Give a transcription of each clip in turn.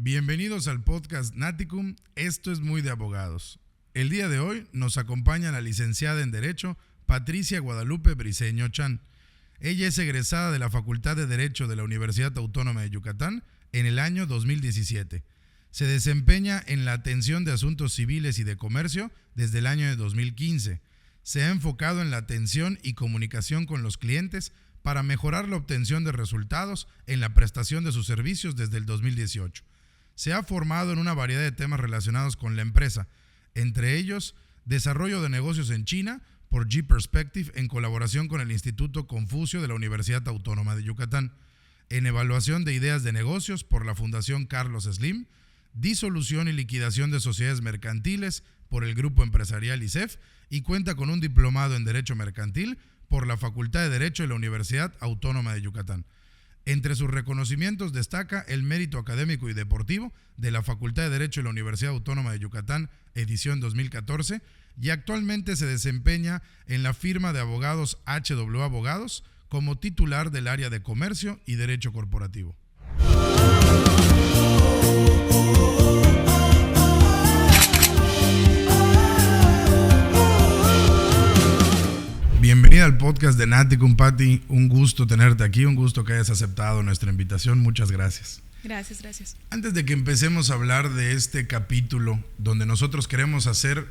Bienvenidos al podcast Naticum, esto es muy de abogados. El día de hoy nos acompaña la licenciada en Derecho Patricia Guadalupe Briceño Chan. Ella es egresada de la Facultad de Derecho de la Universidad Autónoma de Yucatán en el año 2017. Se desempeña en la atención de asuntos civiles y de comercio desde el año de 2015. Se ha enfocado en la atención y comunicación con los clientes para mejorar la obtención de resultados en la prestación de sus servicios desde el 2018. Se ha formado en una variedad de temas relacionados con la empresa, entre ellos desarrollo de negocios en China por G-Perspective en colaboración con el Instituto Confucio de la Universidad Autónoma de Yucatán, en evaluación de ideas de negocios por la Fundación Carlos Slim, disolución y liquidación de sociedades mercantiles por el Grupo Empresarial ISEF y cuenta con un diplomado en Derecho Mercantil por la Facultad de Derecho de la Universidad Autónoma de Yucatán. Entre sus reconocimientos destaca el mérito académico y deportivo de la Facultad de Derecho de la Universidad Autónoma de Yucatán, edición 2014, y actualmente se desempeña en la firma de abogados HW Abogados como titular del área de Comercio y Derecho Corporativo. Bienvenida al podcast de Naticum, Pati. Un gusto tenerte aquí, un gusto que hayas aceptado nuestra invitación. Muchas gracias. Gracias. Antes de que empecemos a hablar de este capítulo, donde nosotros queremos hacer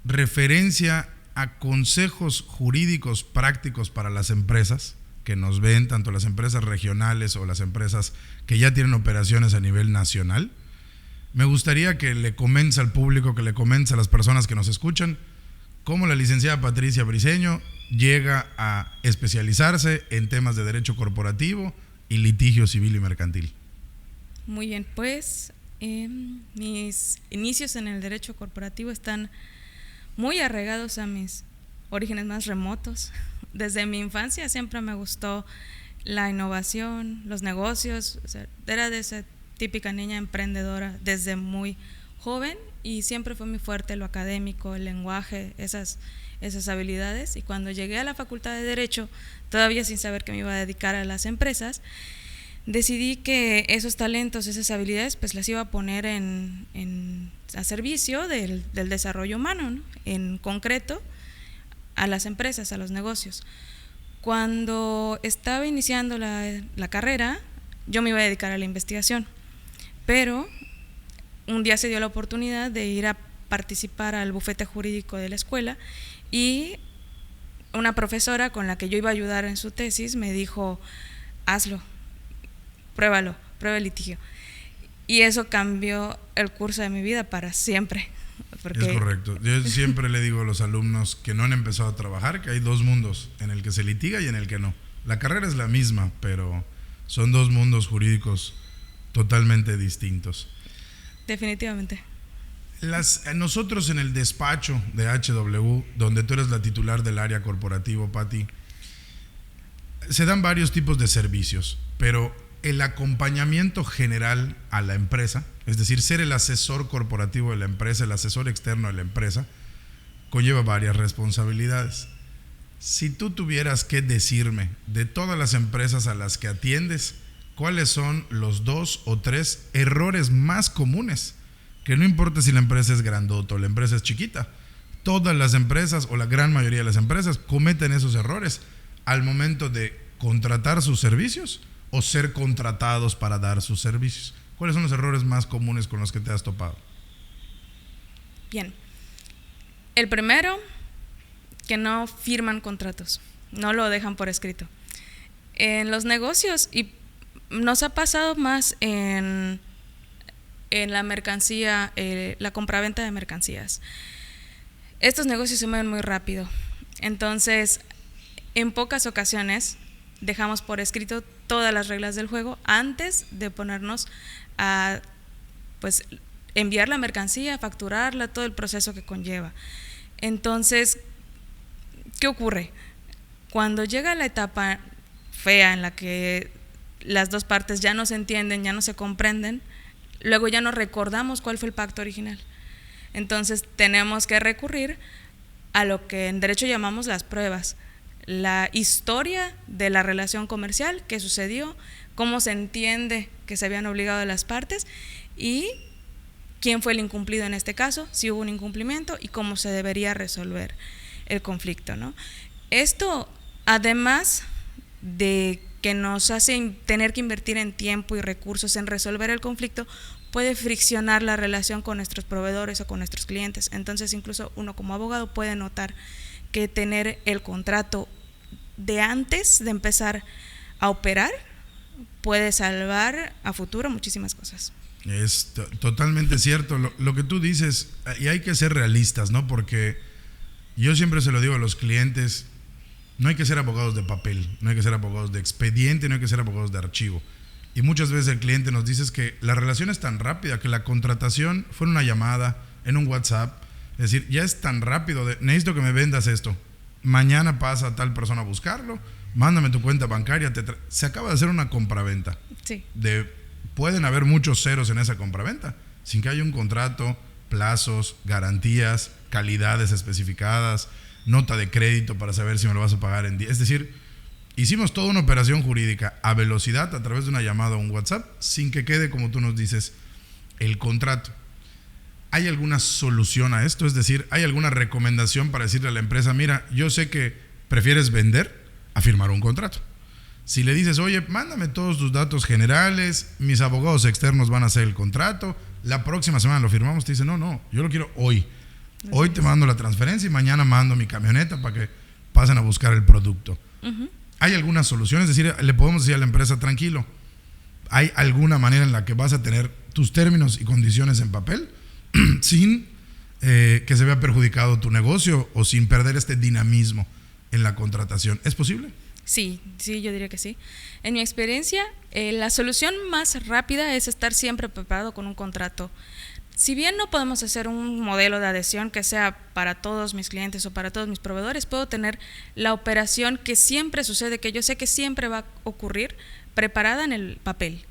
referencia a consejos jurídicos prácticos para las empresas que nos ven, tanto las empresas regionales o las empresas que ya tienen operaciones a nivel nacional, me gustaría que le comentes al público, que le comentes a las personas que nos escuchan, cómo la licenciada Patricia Briceño llega a especializarse en temas de derecho corporativo y litigio civil y mercantil. Muy bien, pues mis inicios en el derecho corporativo están muy arraigados a mis orígenes más remotos. Desde mi infancia siempre me gustó la innovación, los negocios, o sea, era de esa típica niña emprendedora desde muy joven y siempre fue muy fuerte lo académico, el lenguaje, esas habilidades. Y cuando llegué a la Facultad de Derecho, todavía sin saber que me iba a dedicar a las empresas, decidí que esos talentos, esas habilidades, pues las iba a poner a servicio del desarrollo humano, ¿no? En concreto, a las empresas, a los negocios. Cuando estaba iniciando la carrera, yo me iba a dedicar a la investigación, pero un día se dio la oportunidad de ir a participar al bufete jurídico de la escuela y una profesora con la que yo iba a ayudar en su tesis me dijo: hazlo, prueba el litigio. Y eso cambió el curso de mi vida para siempre. Es correcto. Yo siempre le digo a los alumnos que no han empezado a trabajar que hay dos mundos, en el que se litiga y en el que no. La carrera es la misma, pero son dos mundos jurídicos totalmente distintos. Definitivamente. Nosotros en el despacho de HW, donde tú eres la titular del área corporativo, Pati, se dan varios tipos de servicios, pero el acompañamiento general a la empresa, es decir, ser el asesor corporativo de la empresa, el asesor externo de la empresa, conlleva varias responsabilidades. Si tú tuvieras que decirme de todas las empresas a las que atiendes, ¿cuáles son los 2 o 3 errores más comunes? Que no importa si la empresa es grandota o la empresa es chiquita, todas las empresas o la gran mayoría de las empresas cometen esos errores al momento de contratar sus servicios o ser contratados para dar sus servicios. ¿Cuáles son los errores más comunes con los que te has topado? Bien. El primero, que no firman contratos, no lo dejan por escrito. En los negocios, y nos ha pasado más en la mercancía, la compraventa de mercancías. Estos negocios se mueven muy rápido, entonces en pocas ocasiones dejamos por escrito todas las reglas del juego antes de ponernos a enviar la mercancía, facturarla, todo el proceso que conlleva. Entonces, ¿qué ocurre? Cuando llega la etapa fea en la que las dos partes ya no se entienden, ya no se comprenden, luego ya no recordamos cuál fue el pacto original. Entonces tenemos que recurrir a lo que en derecho llamamos las pruebas, la historia de la relación comercial, qué sucedió, cómo se entiende que se habían obligado a las partes y quién fue el incumplido en este caso, si hubo un incumplimiento y cómo se debería resolver el conflicto, ¿no? Esto, además de que nos hace tener que invertir en tiempo y recursos en resolver el conflicto, puede friccionar la relación con nuestros proveedores o con nuestros clientes. Entonces, incluso uno como abogado puede notar que tener el contrato de antes de empezar a operar puede salvar a futuro muchísimas cosas. Es totalmente cierto lo que tú dices, y hay que ser realistas, ¿no? Porque yo siempre se lo digo a los clientes, no hay que ser abogados de papel, no hay que ser abogados de expediente, no hay que ser abogados de archivo. Y muchas veces el cliente nos dice que la relación es tan rápida, que la contratación fue en una llamada, en un WhatsApp, es decir, ya es tan rápido, necesito que me vendas esto, mañana pasa tal persona a buscarlo, mándame tu cuenta bancaria, se acaba de hacer una compraventa. Sí. Pueden haber muchos ceros en esa compraventa, sin que haya un contrato, plazos, garantías, calidades especificadas, nota de crédito para saber si me lo vas a pagar en día. Es decir, hicimos toda una operación jurídica a velocidad a través de una llamada o un WhatsApp, sin que quede, como tú nos dices, el contrato. ¿Hay alguna solución a esto? Es decir, ¿hay alguna recomendación para decirle a la empresa, mira, yo sé que prefieres vender a firmar un contrato? Si le dices, oye, mándame todos tus datos generales, mis abogados externos van a hacer el contrato, la próxima semana lo firmamos, te dice, no, yo lo quiero hoy. Hoy te mando la transferencia y mañana mando mi camioneta para que pasen a buscar el producto. Uh-huh. ¿Hay alguna solución? Es decir, le podemos decir a la empresa, tranquilo, ¿hay alguna manera en la que vas a tener tus términos y condiciones en papel sin que se vea perjudicado tu negocio o sin perder este dinamismo en la contratación? ¿Es posible? Sí, yo diría que sí. En mi experiencia, la solución más rápida es estar siempre preparado con un contrato. Si bien no podemos hacer un modelo de adhesión que sea para todos mis clientes o para todos mis proveedores, puedo tener la operación que siempre sucede, que yo sé que siempre va a ocurrir, preparada en el papel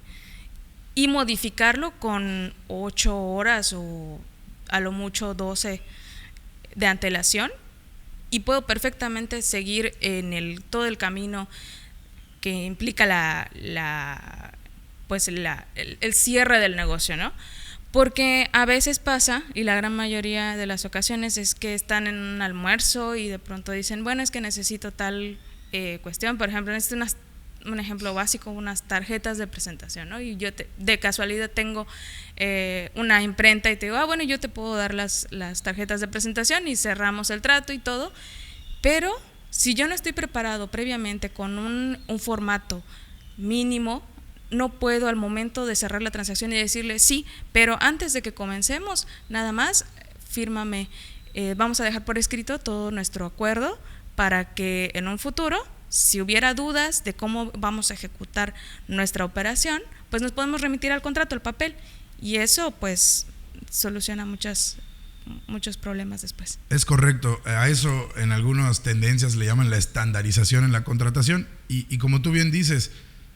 y modificarlo con 8 horas o a lo mucho 12 de antelación. Y puedo perfectamente seguir en todo el camino que implica el cierre del negocio, ¿no? Porque a veces pasa, y la gran mayoría de las ocasiones es que están en un almuerzo y de pronto dicen, bueno, es que necesito tal cuestión, por ejemplo, necesito un ejemplo básico, unas tarjetas de presentación, ¿no? Y yo de casualidad tengo una imprenta y te digo, bueno, yo te puedo dar las tarjetas de presentación y cerramos el trato y todo, pero si yo no estoy preparado previamente con un formato mínimo, no puedo al momento de cerrar la transacción y decirle sí, pero antes de que comencemos, nada más, fírmame, vamos a dejar por escrito todo nuestro acuerdo para que en un futuro, si hubiera dudas de cómo vamos a ejecutar nuestra operación, pues nos podemos remitir al contrato, el papel, y eso pues soluciona muchos problemas después. Es correcto, a eso en algunas tendencias le llaman la estandarización en la contratación y como tú bien dices,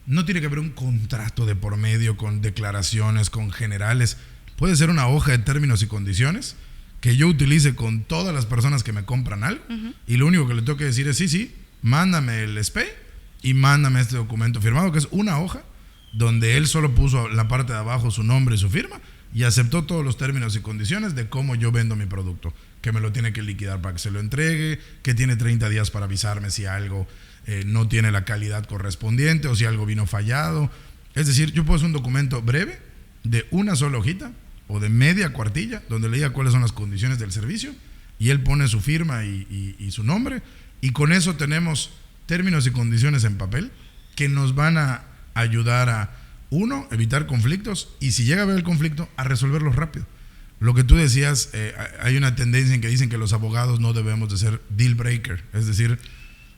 no tiene que haber un contrato de por medio con declaraciones, con generales, puede ser una hoja de términos y condiciones que yo utilice con todas las personas que me compran algo. Uh-huh. Y lo único que le tengo que decir es sí, mándame el SPE y mándame este documento firmado, que es una hoja donde él solo puso en la parte de abajo su nombre y su firma y aceptó todos los términos y condiciones de cómo yo vendo mi producto, que me lo tiene que liquidar para que se lo entregue, que tiene 30 días para avisarme si algo no tiene la calidad correspondiente o si algo vino fallado. Es decir, yo puedo hacer un documento breve de una sola hojita o de media cuartilla donde le diga cuáles son las condiciones del servicio y él pone su firma y su nombre, y con eso tenemos términos y condiciones en papel que nos van a ayudar a, uno, evitar conflictos, y si llega a haber el conflicto, a resolverlos rápido. Lo que tú decías, hay una tendencia en que dicen que los abogados no debemos de ser deal breaker, es decir,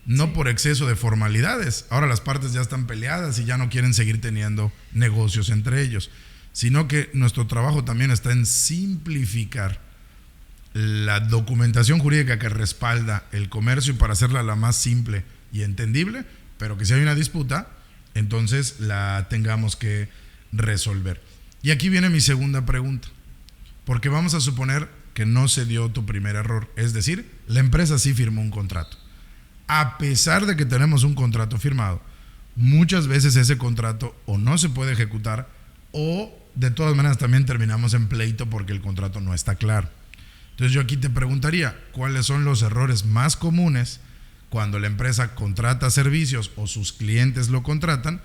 no sí, por exceso de formalidades. Ahora las partes ya están peleadas y ya no quieren seguir teniendo negocios entre ellos, sino que nuestro trabajo también está en simplificar la documentación jurídica que respalda el comercio para hacerla la más simple y entendible, pero que si hay una disputa, entonces la tengamos que resolver. Y aquí viene mi segunda pregunta, porque vamos a suponer que no se dio tu primer error, es decir, la empresa sí firmó un contrato. A pesar de que tenemos un contrato firmado, muchas veces ese contrato o no se puede ejecutar o de todas maneras también terminamos en pleito porque el contrato no está claro. Entonces yo aquí te preguntaría, ¿cuáles son los errores más comunes cuando la empresa contrata servicios o sus clientes lo contratan,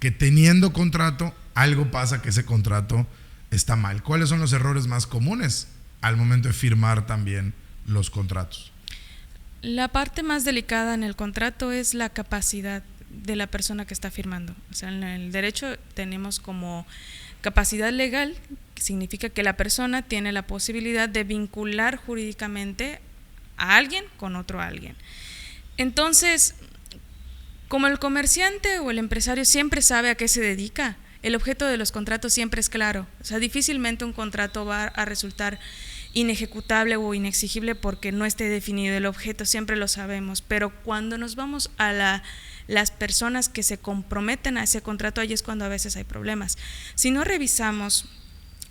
que teniendo contrato algo pasa que ese contrato está mal? ¿Cuáles son los errores más comunes al momento de firmar también los contratos? La parte más delicada en el contrato es la capacidad de la persona que está firmando. O sea, en el derecho tenemos como capacidad legal, que significa que la persona tiene la posibilidad de vincular jurídicamente a alguien con otro alguien. Entonces, como el comerciante o el empresario siempre sabe a qué se dedica, el objeto de los contratos siempre es claro. O sea, difícilmente un contrato va a resultar inejecutable o inexigible porque no esté definido el objeto, siempre lo sabemos. Pero cuando nos vamos a las personas que se comprometen a ese contrato, ahí es cuando a veces hay problemas. Si no revisamos,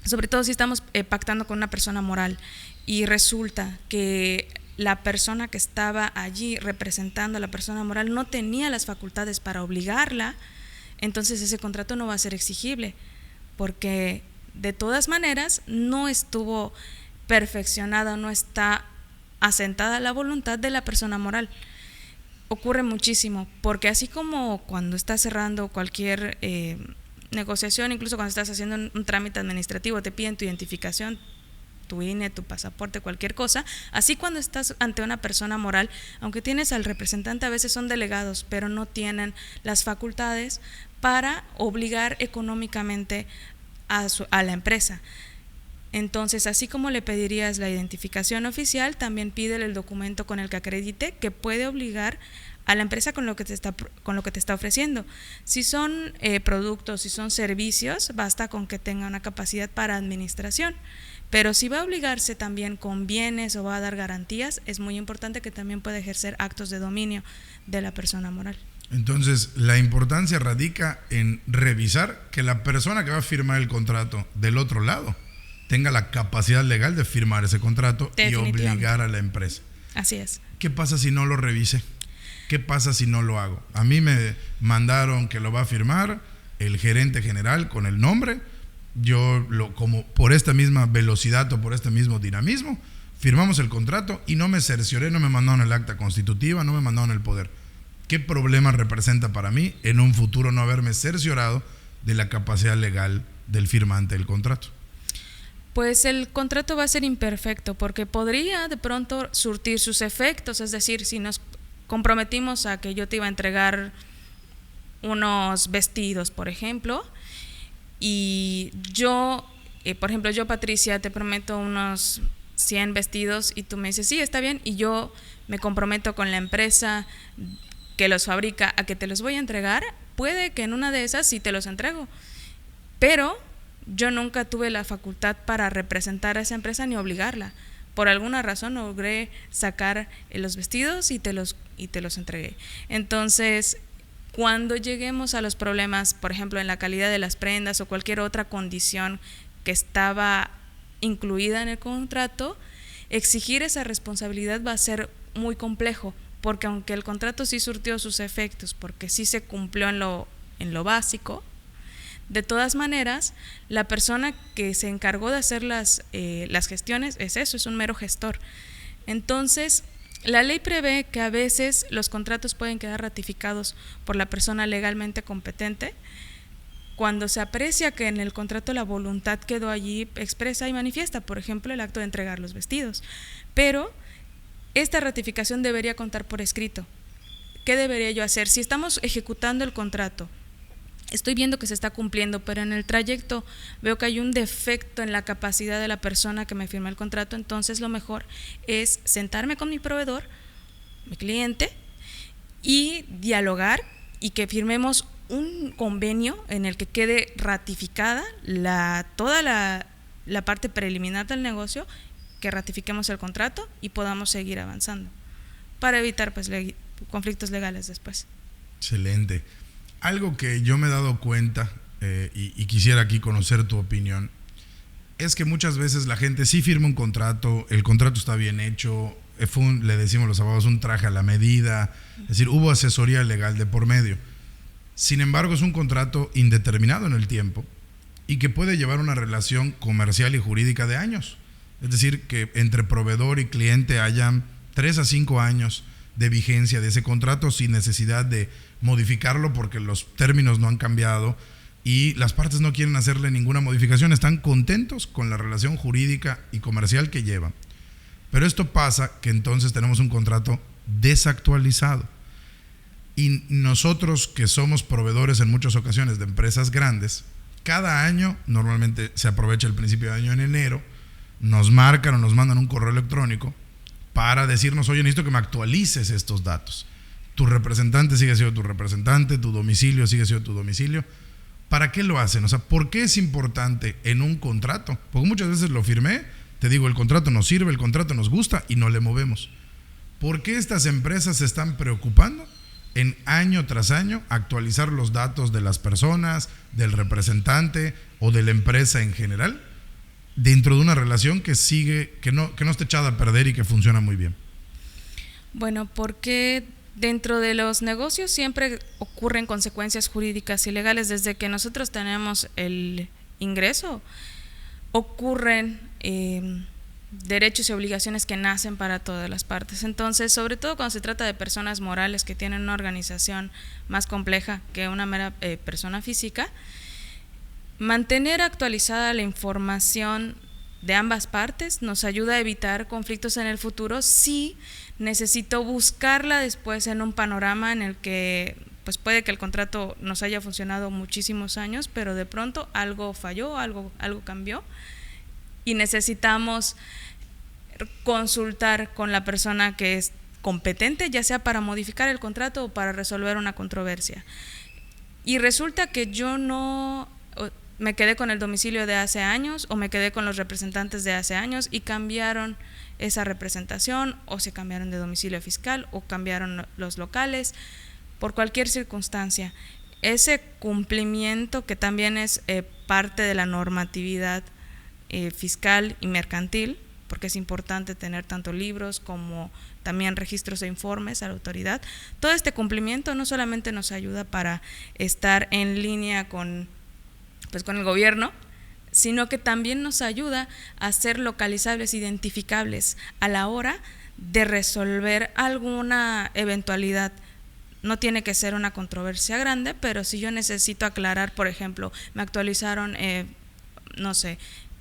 sobre todo si estamos pactando con una persona moral y resulta que la persona que estaba allí representando a la persona moral no tenía las facultades para obligarla, entonces ese contrato no va a ser exigible, porque de todas maneras no estuvo perfeccionada, no está asentada la voluntad de la persona moral. Ocurre muchísimo, porque así como cuando estás cerrando cualquier negociación, incluso cuando estás haciendo un trámite administrativo, te piden tu identificación, tu INE, tu pasaporte, cualquier cosa, así cuando estás ante una persona moral, aunque tienes al representante, a veces son delegados, pero no tienen las facultades para obligar económicamente a la empresa. Entonces, así como le pedirías la identificación oficial, también pídele el documento con el que acredite que puede obligar a la empresa con lo que te está ofreciendo. Si son productos, si son servicios, basta con que tenga una capacidad para administración. Pero si va a obligarse también con bienes o va a dar garantías, es muy importante que también pueda ejercer actos de dominio de la persona moral. Entonces, la importancia radica en revisar que la persona que va a firmar el contrato del otro lado tenga la capacidad legal de firmar ese contrato y obligar a la empresa. Así es. ¿Qué pasa si no lo revise? ¿Qué pasa si no lo hago? A mí me mandaron que lo va a firmar el gerente general con el nombre. Yo, como por esta misma velocidad o por este mismo dinamismo, firmamos el contrato y no me cercioré, no me mandaron el acta constitutiva, no me mandaron el poder. ¿Qué problema representa para mí en un futuro no haberme cerciorado de la capacidad legal del firmante del contrato? Pues el contrato va a ser imperfecto porque podría de pronto surtir sus efectos, es decir, si nos comprometimos a que yo te iba a entregar unos vestidos, por ejemplo, y yo, por ejemplo, yo, Patricia, te prometo unos 100 vestidos y tú me dices, sí, está bien, y yo me comprometo con la empresa que los fabrica a que te los voy a entregar, puede que en una de esas sí te los entrego, pero yo nunca tuve la facultad para representar a esa empresa ni obligarla. Por alguna razón logré sacar los vestidos y te los entregué. Entonces, cuando lleguemos a los problemas, por ejemplo, en la calidad de las prendas o cualquier otra condición que estaba incluida en el contrato, exigir esa responsabilidad va a ser muy complejo, porque aunque el contrato sí surtió sus efectos, porque sí se cumplió en lo básico, de todas maneras, la persona que se encargó de hacer las gestiones es un mero gestor. Entonces, la ley prevé que a veces los contratos pueden quedar ratificados por la persona legalmente competente cuando se aprecia que en el contrato la voluntad quedó allí expresa y manifiesta, por ejemplo, el acto de entregar los vestidos. Pero esta ratificación debería contar por escrito. ¿Qué debería yo hacer? Si estamos ejecutando el contrato, estoy viendo que se está cumpliendo, pero en el trayecto veo que hay un defecto en la capacidad de la persona que me firma el contrato, entonces lo mejor es sentarme con mi proveedor, mi cliente, y dialogar y que firmemos un convenio en el que quede ratificada toda la parte preliminar del negocio, que ratifiquemos el contrato y podamos seguir avanzando para evitar pues conflictos legales después. Excelente. Algo que yo me he dado cuenta y quisiera aquí conocer tu opinión es que muchas veces la gente sí firma un contrato, el contrato está bien hecho, le decimos los abogados un traje a la medida, es decir, hubo asesoría legal de por medio, Sin embargo, es un contrato indeterminado en el tiempo y que puede llevar una relación comercial y jurídica de años. Es decir, que entre proveedor y cliente hayan 3 a 5 años de vigencia de ese contrato sin necesidad de modificarlo porque los términos no han cambiado y las partes no quieren hacerle ninguna modificación, están contentos con la relación jurídica y comercial que llevan. Pero esto pasa que entonces tenemos un contrato desactualizado. Y nosotros que somos proveedores en muchas ocasiones de empresas grandes, cada año, normalmente se aprovecha el principio de año en enero, nos marcan o nos mandan un correo electrónico para decirnos, oye, necesito que me actualices estos datos. Tu representante sigue siendo tu representante, tu domicilio sigue siendo tu domicilio. ¿Para qué lo hacen? O sea, ¿por qué es importante en un contrato? Porque muchas veces lo firmé, te digo, el contrato nos sirve, el contrato nos gusta y no le movemos. ¿Por qué estas empresas se están preocupando en año tras año actualizar los datos de las personas, del representante o de la empresa en general dentro de una relación que sigue, que no está echada a perder y que funciona muy bien? Bueno, porque dentro de los negocios siempre ocurren consecuencias jurídicas y legales. Desde que nosotros tenemos el ingreso, ocurren derechos y obligaciones que nacen para todas las partes. Entonces, sobre todo cuando se trata de personas morales que tienen una organización más compleja que una mera persona física, mantener actualizada la información de ambas partes nos ayuda a evitar conflictos en el futuro si necesito buscarla después en un panorama en el que pues puede que el contrato nos haya funcionado muchísimos años, pero de pronto algo falló, algo cambió y necesitamos consultar con la persona que es competente, ya sea para modificar el contrato o para resolver una controversia. Y resulta que yo no me quedé con el domicilio de hace años o me quedé con los representantes de hace años y cambiaron esa representación o se cambiaron de domicilio fiscal o cambiaron los locales, por cualquier circunstancia. Ese cumplimiento que también es parte de la normatividad fiscal y mercantil, porque es importante tener tanto libros como también registros e informes a la autoridad. Todo este cumplimiento no solamente nos ayuda para estar en línea con el gobierno, sino que también nos ayuda a ser localizables, identificables a la hora de resolver alguna eventualidad. No tiene que ser una controversia grande, pero si yo necesito aclarar, por ejemplo, me actualizaron,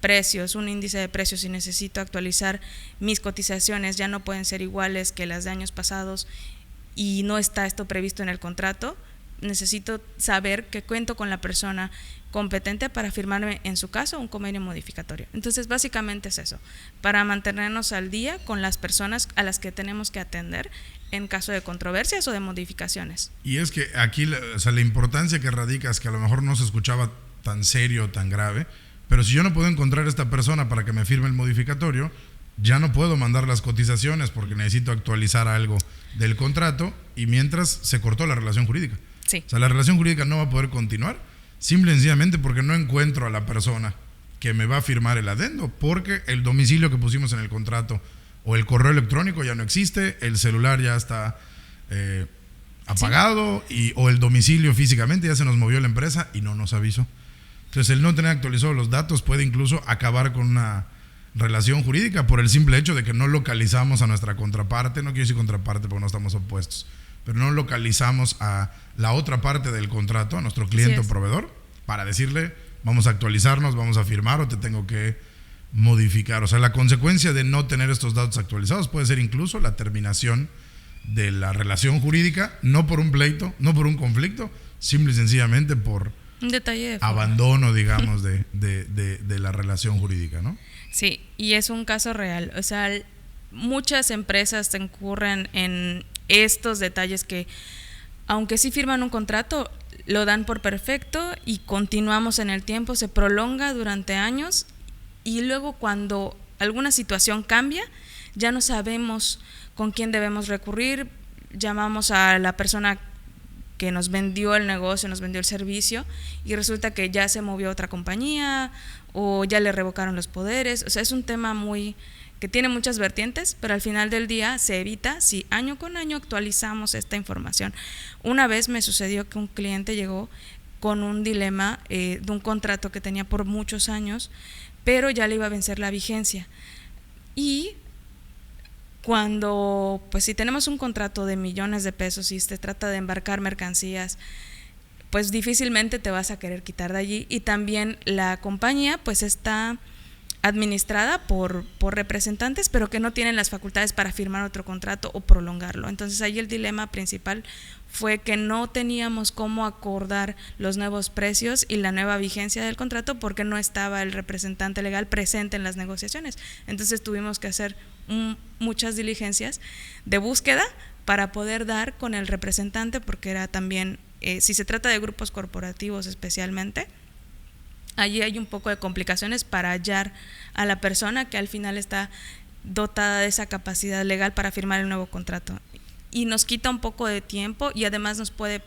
precios, un índice de precios y necesito actualizar mis cotizaciones, ya no pueden ser iguales que las de años pasados y no está esto previsto en el contrato, necesito saber que cuento con la persona competente para firmarme, en su caso, un convenio modificatorio. Entonces, básicamente es eso, para mantenernos al día con las personas a las que tenemos que atender en caso de controversias o de modificaciones. Y es que aquí, la importancia que radica es que a lo mejor no se escuchaba tan serio, tan grave, pero si yo no puedo encontrar a esta persona para que me firme el modificatorio, ya no puedo mandar las cotizaciones porque necesito actualizar algo del contrato y mientras se cortó la relación jurídica. Sí. O sea, la relación jurídica no va a poder continuar simple y sencillamente porque no encuentro a la persona que me va a firmar el adendo, porque el domicilio que pusimos en el contrato o el correo electrónico ya no existe, el celular ya está apagado o el domicilio físicamente ya se nos movió la empresa y no nos avisó. Entonces, el no tener actualizados los datos puede incluso acabar con una relación jurídica por el simple hecho de que no localizamos a nuestra contraparte. No quiero decir contraparte porque no estamos opuestos, pero no localizamos a la otra parte del contrato, a nuestro cliente o proveedor, para decirle, vamos a actualizarnos, vamos a firmar o te tengo que modificar. O sea, la consecuencia de no tener estos datos actualizados puede ser incluso la terminación de la relación jurídica, no por un pleito, no por un conflicto, simple y sencillamente por un detalle de abandono, digamos, de la relación jurídica, ¿no? Sí, y es un caso real. O sea, muchas empresas incurren en estos detalles que, aunque sí firman un contrato, lo dan por perfecto y continuamos en el tiempo, se prolonga durante años y luego cuando alguna situación cambia, ya no sabemos con quién debemos recurrir, llamamos a la persona que nos vendió el negocio, nos vendió el servicio y resulta que ya se movió a otra compañía o ya le revocaron los poderes. O sea, es un tema muy que tiene muchas vertientes, pero al final del día se evita si año con año actualizamos esta información. Una vez me sucedió que un cliente llegó con un dilema de un contrato que tenía por muchos años, pero ya le iba a vencer la vigencia. Y cuando, pues si tenemos un contrato de millones de pesos y se trata de embarcar mercancías, pues difícilmente te vas a querer quitar de allí, y también la compañía pues está administrada por representantes, pero que no tienen las facultades para firmar otro contrato o prolongarlo. Entonces ahí el dilema principal fue que no teníamos cómo acordar los nuevos precios y la nueva vigencia del contrato porque no estaba el representante legal presente en las negociaciones. Entonces tuvimos que hacer muchas diligencias de búsqueda para poder dar con el representante, porque era también, si se trata de grupos corporativos especialmente, allí hay un poco de complicaciones para hallar a la persona que al final está dotada de esa capacidad legal para firmar el nuevo contrato. Y nos quita un poco de tiempo, y además nos puede,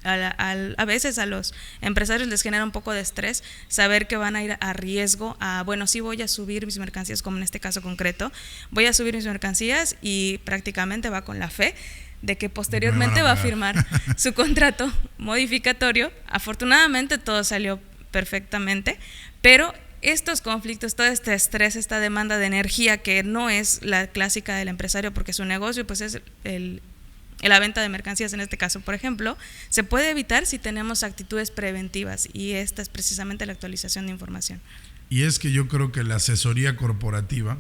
a veces a los empresarios les genera un poco de estrés saber que van a ir a riesgo a, bueno, sí voy a subir mis mercancías, como en este caso concreto, voy a subir mis mercancías y prácticamente va con la fe de que posteriormente va a firmar su contrato modificatorio. Afortunadamente todo salió perfectamente, pero estos conflictos, todo este estrés, esta demanda de energía que no es la clásica del empresario, porque su negocio pues es la venta de mercancías en este caso, por ejemplo, se puede evitar si tenemos actitudes preventivas, y esta es precisamente la actualización de información. Y es que yo creo que la asesoría corporativa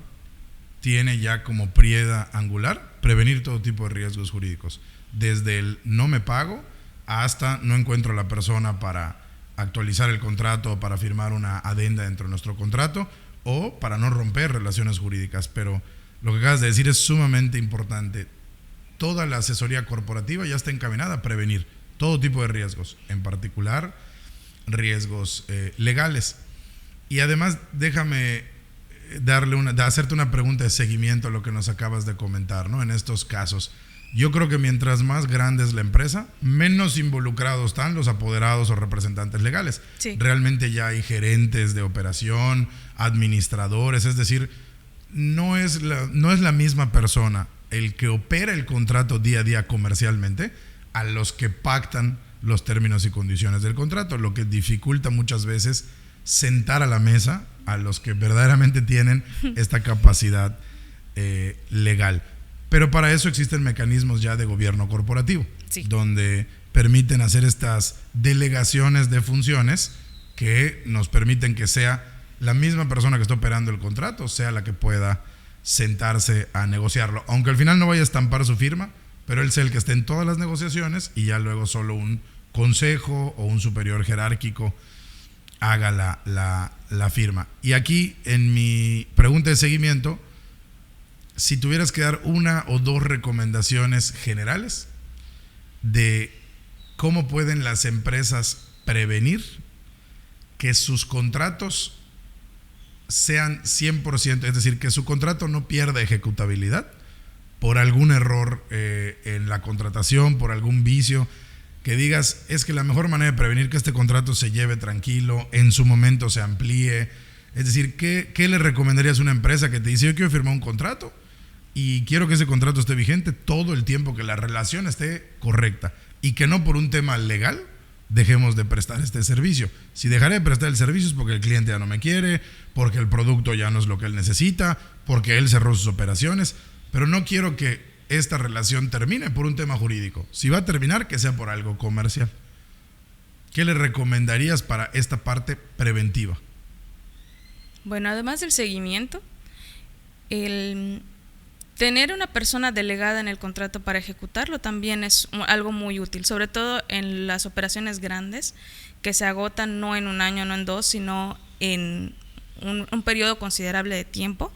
tiene ya como piedra angular prevenir todo tipo de riesgos jurídicos, desde el no me pago hasta no encuentro a la persona para actualizar el contrato o para firmar una adenda dentro de nuestro contrato, o para no romper relaciones jurídicas. Pero lo que acabas de decir es sumamente importante. Toda la asesoría corporativa ya está encaminada a prevenir todo tipo de riesgos, en particular riesgos legales. Y además déjame hacerte una pregunta de seguimiento a lo que nos acabas de comentar, ¿no? En estos casos, yo creo que mientras más grande es la empresa, menos involucrados están los apoderados o representantes legales. Sí. Realmente ya hay gerentes de operación, administradores, es decir, no es la misma persona el que opera el contrato día a día comercialmente a los que pactan los términos y condiciones del contrato, lo que dificulta muchas veces sentar a la mesa a los que verdaderamente tienen esta capacidad legal. Pero para eso existen mecanismos ya de gobierno corporativo, sí, donde permiten hacer estas delegaciones de funciones que nos permiten que sea la misma persona que está operando el contrato, sea la que pueda sentarse a negociarlo, aunque al final no vaya a estampar su firma, pero él sea el que esté en todas las negociaciones, y ya luego solo un consejo o un superior jerárquico haga la firma. Y aquí, en mi pregunta de seguimiento, si tuvieras que dar una o dos recomendaciones generales de cómo pueden las empresas prevenir que sus contratos sean 100%, es decir, que su contrato no pierda ejecutabilidad por algún error en la contratación, por algún vicio, que digas, es que la mejor manera de prevenir que este contrato se lleve tranquilo, en su momento se amplíe. Es decir, ¿qué le recomendarías a una empresa que te dice, yo quiero firmar un contrato y quiero que ese contrato esté vigente todo el tiempo, que la relación esté correcta, y que no por un tema legal dejemos de prestar este servicio? Si dejaré de prestar el servicio es porque el cliente ya no me quiere, porque el producto ya no es lo que él necesita, porque él cerró sus operaciones, pero no quiero que esta relación termine por un tema jurídico. Si va a terminar, que sea por algo comercial. ¿Qué le recomendarías para esta parte preventiva? Bueno, además del seguimiento, el tener una persona delegada en el contrato para ejecutarlo también es algo muy útil, sobre todo en las operaciones grandes que se agotan no en un año, no en dos, sino en un periodo considerable de tiempo.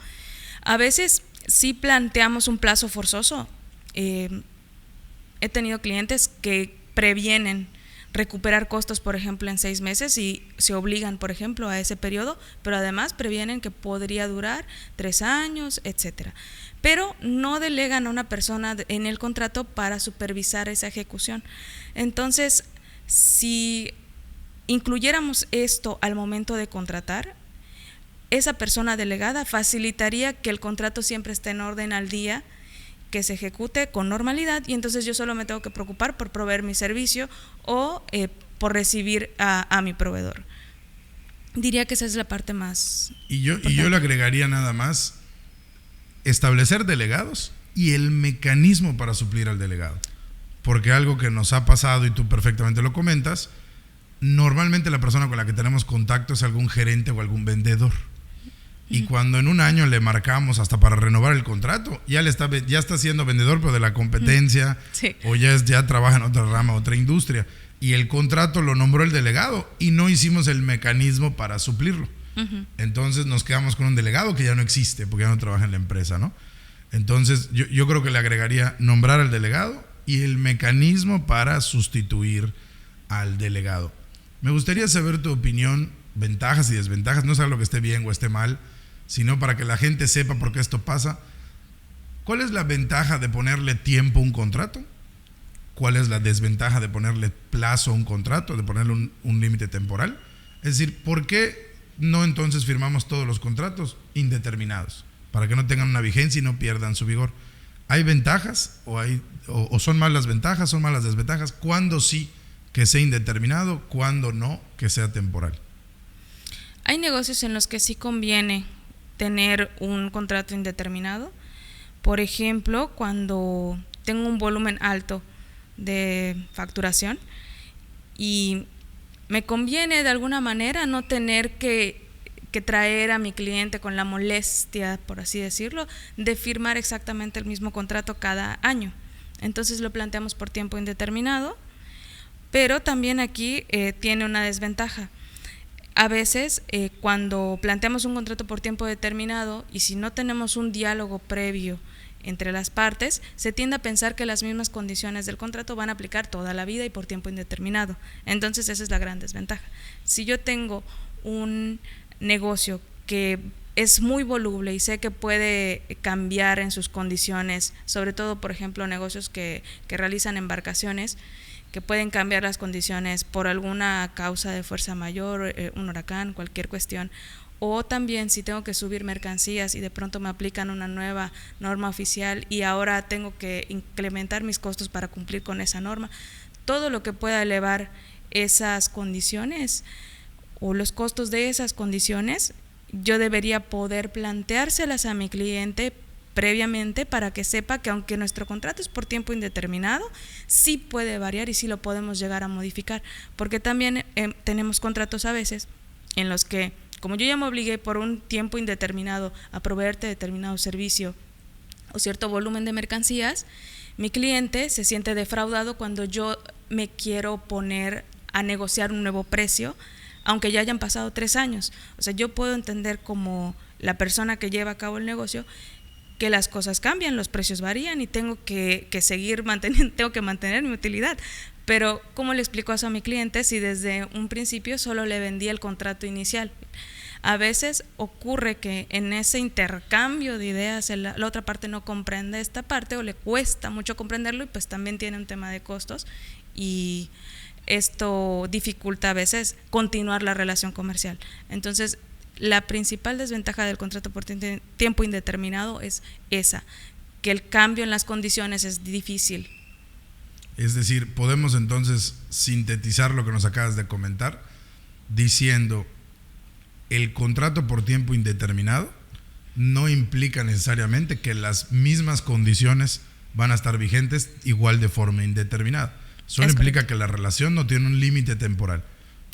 A veces sí planteamos un plazo forzoso. He tenido clientes que previenen recuperar costos, por ejemplo, en 6 meses, y se obligan, por ejemplo, a ese periodo, pero además previenen que podría durar 3 años, etcétera. Pero no delegan a una persona en el contrato para supervisar esa ejecución. Entonces, si incluyéramos esto al momento de contratar, esa persona delegada facilitaría que el contrato siempre esté en orden al día, que se ejecute con normalidad, y entonces yo solo me tengo que preocupar por proveer mi servicio o por recibir a mi proveedor. Diría que esa es la parte más importante. Y yo le agregaría nada más establecer delegados y el mecanismo para suplir al delegado. Porque algo que nos ha pasado, y tú perfectamente lo comentas, normalmente la persona con la que tenemos contacto es algún gerente o algún vendedor. Y cuando en un año le marcamos hasta para renovar el contrato, ya está siendo vendedor, pero de la competencia, sí, o ya trabaja en otra rama, otra industria. Y el contrato lo nombró el delegado y no hicimos el mecanismo para suplirlo. Entonces nos quedamos con un delegado que ya no existe porque ya no trabaja en la empresa, ¿no? Entonces yo creo que le agregaría nombrar al delegado y el mecanismo para sustituir al delegado. Me gustaría saber tu opinión, ventajas y desventajas, no es algo que esté bien o esté mal, sino para que la gente sepa por qué esto pasa. ¿Cuál es la ventaja de ponerle tiempo a un contrato? ¿Cuál es la desventaja de ponerle plazo a un contrato, de ponerle un límite temporal? Es decir, ¿por qué no entonces firmamos todos los contratos indeterminados? Para que no tengan una vigencia y no pierdan su vigor. ¿Hay ventajas o son más las ventajas, son más las desventajas? ¿Cuándo sí que sea indeterminado? ¿Cuándo no que sea temporal? Hay negocios en los que sí conviene tener un contrato indeterminado. Por ejemplo, cuando tengo un volumen alto de facturación y me conviene de alguna manera no tener que traer a mi cliente con la molestia, por así decirlo, de firmar exactamente el mismo contrato cada año. Entonces lo planteamos por tiempo indeterminado, pero también aquí tiene una desventaja. A veces cuando planteamos un contrato por tiempo determinado y si no tenemos un diálogo previo entre las partes, se tiende a pensar que las mismas condiciones del contrato van a aplicar toda la vida y por tiempo indeterminado. Entonces esa es la gran desventaja. Si yo tengo un negocio que es muy voluble y sé que puede cambiar en sus condiciones, sobre todo por ejemplo negocios que realizan embarcaciones, que pueden cambiar las condiciones por alguna causa de fuerza mayor, un huracán, cualquier cuestión, o también si tengo que subir mercancías y de pronto me aplican una nueva norma oficial y ahora tengo que incrementar mis costos para cumplir con esa norma, todo lo que pueda elevar esas condiciones o los costos de esas condiciones, yo debería poder planteárselas a mi cliente previamente para que sepa que aunque nuestro contrato es por tiempo indeterminado, sí puede variar y sí lo podemos llegar a modificar, porque también tenemos contratos a veces en los que, como yo ya me obligué por un tiempo indeterminado a proveerte determinado servicio o cierto volumen de mercancías, mi cliente se siente defraudado cuando yo me quiero poner a negociar un nuevo precio, aunque ya hayan pasado 3 años. O sea, yo puedo entender como la persona que lleva a cabo el negocio que las cosas cambian, los precios varían y tengo que seguir manteniendo, tengo que mantener mi utilidad. Pero ¿cómo le explico eso a mi cliente si desde un principio solo le vendí el contrato inicial? A veces ocurre que en ese intercambio de ideas la otra parte no comprende esta parte o le cuesta mucho comprenderlo y pues también tiene un tema de costos y esto dificulta a veces continuar la relación comercial. Entonces, la principal desventaja del contrato por tiempo indeterminado es esa, que el cambio en las condiciones es difícil. Es decir, podemos entonces sintetizar lo que nos acabas de comentar diciendo el contrato por tiempo indeterminado no implica necesariamente que las mismas condiciones van a estar vigentes igual de forma indeterminada. Solo implica correcto que la relación no tiene un límite temporal.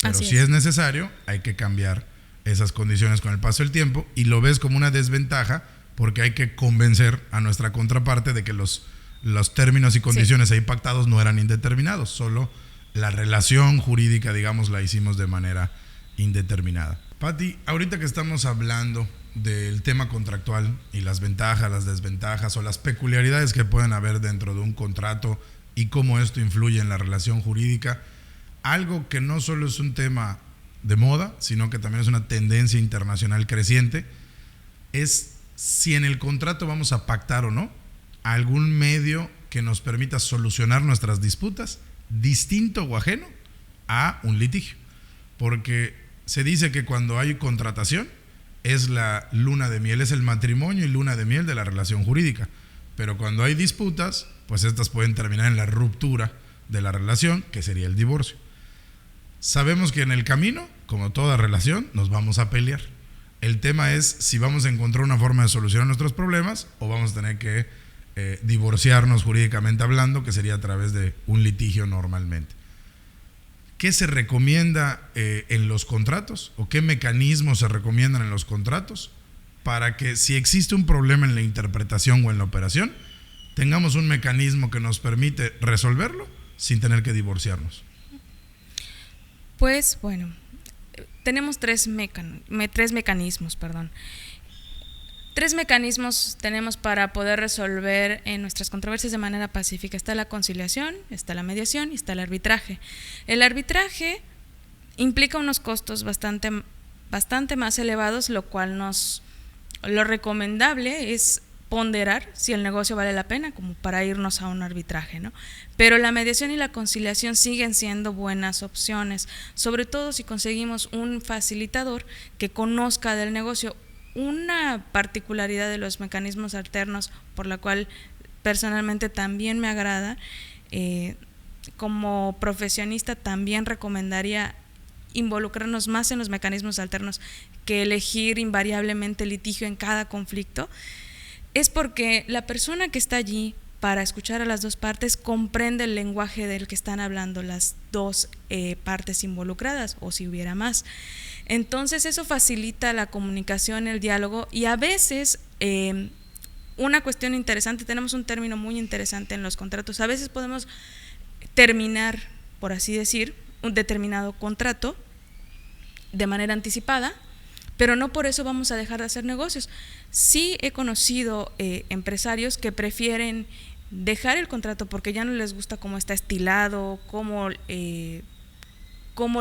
Pero si es necesario, hay que cambiar esas condiciones con el paso del tiempo y lo ves como una desventaja porque hay que convencer a nuestra contraparte de que los términos y condiciones ahí pactados no eran indeterminados, solo la relación jurídica, digamos, la hicimos de manera indeterminada. Pati, ahorita que estamos hablando del tema contractual y las ventajas, las desventajas o las peculiaridades que pueden haber dentro de un contrato y cómo esto influye en la relación jurídica, algo que no solo es un tema de moda, sino que también es una tendencia internacional creciente, es si en el contrato vamos a pactar o no algún medio que nos permita solucionar nuestras disputas, distinto o ajeno a un litigio. Porque se dice que cuando hay contratación es la luna de miel, es el matrimonio y luna de miel de la relación jurídica. Pero cuando hay disputas, pues estas pueden terminar en la ruptura de la relación, que sería el divorcio. Sabemos que en el camino, como toda relación, nos vamos a pelear. El tema es si vamos a encontrar una forma de solucionar nuestros problemas o vamos a tener que divorciarnos jurídicamente hablando, que sería a través de un litigio normalmente. ¿Qué se recomienda en los contratos o qué mecanismos se recomiendan en los contratos para que si existe un problema en la interpretación o en la operación, tengamos un mecanismo que nos permite resolverlo sin tener que divorciarnos? Pues bueno, tenemos tres mecanismos. Tres mecanismos tenemos para poder resolver en nuestras controversias de manera pacífica. Está la conciliación, está la mediación y está el arbitraje. El arbitraje implica unos costos bastante más elevados, lo cual lo recomendable es ponderar si el negocio vale la pena como para irnos a un arbitraje, ¿no? Pero la mediación y la conciliación siguen siendo buenas opciones, sobre todo si conseguimos un facilitador que conozca del negocio. Una particularidad de los mecanismos alternos, por la cual personalmente también me agrada, como profesionista también recomendaría involucrarnos más en los mecanismos alternos que elegir invariablemente litigio en cada conflicto, es porque la persona que está allí para escuchar a las dos partes comprende el lenguaje del que están hablando las dos partes involucradas, o si hubiera más. Entonces eso facilita la comunicación, el diálogo, y a veces una cuestión interesante, tenemos un término muy interesante en los contratos, a veces podemos terminar, por así decir, un determinado contrato de manera anticipada, pero no por eso vamos a dejar de hacer negocios. Sí he conocido empresarios que prefieren dejar el contrato porque ya no les gusta cómo está estilado, cómo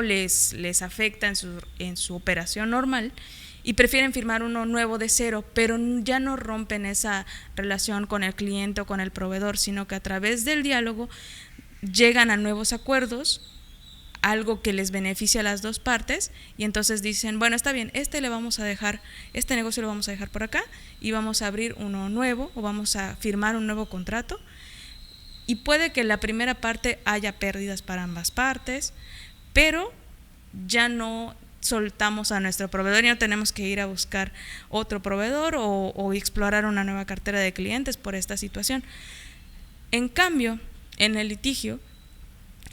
les afecta en su operación normal, y prefieren firmar uno nuevo de cero, pero ya no rompen esa relación con el cliente o con el proveedor, sino que a través del diálogo llegan a nuevos acuerdos, algo que les beneficia a las dos partes, y entonces dicen, bueno, está bien, este negocio lo vamos a dejar por acá y vamos a abrir uno nuevo o vamos a firmar un nuevo contrato, y puede que la primera parte haya pérdidas para ambas partes, pero ya no soltamos a nuestro proveedor y no tenemos que ir a buscar otro proveedor o explorar una nueva cartera de clientes por esta situación. En cambio, en el litigio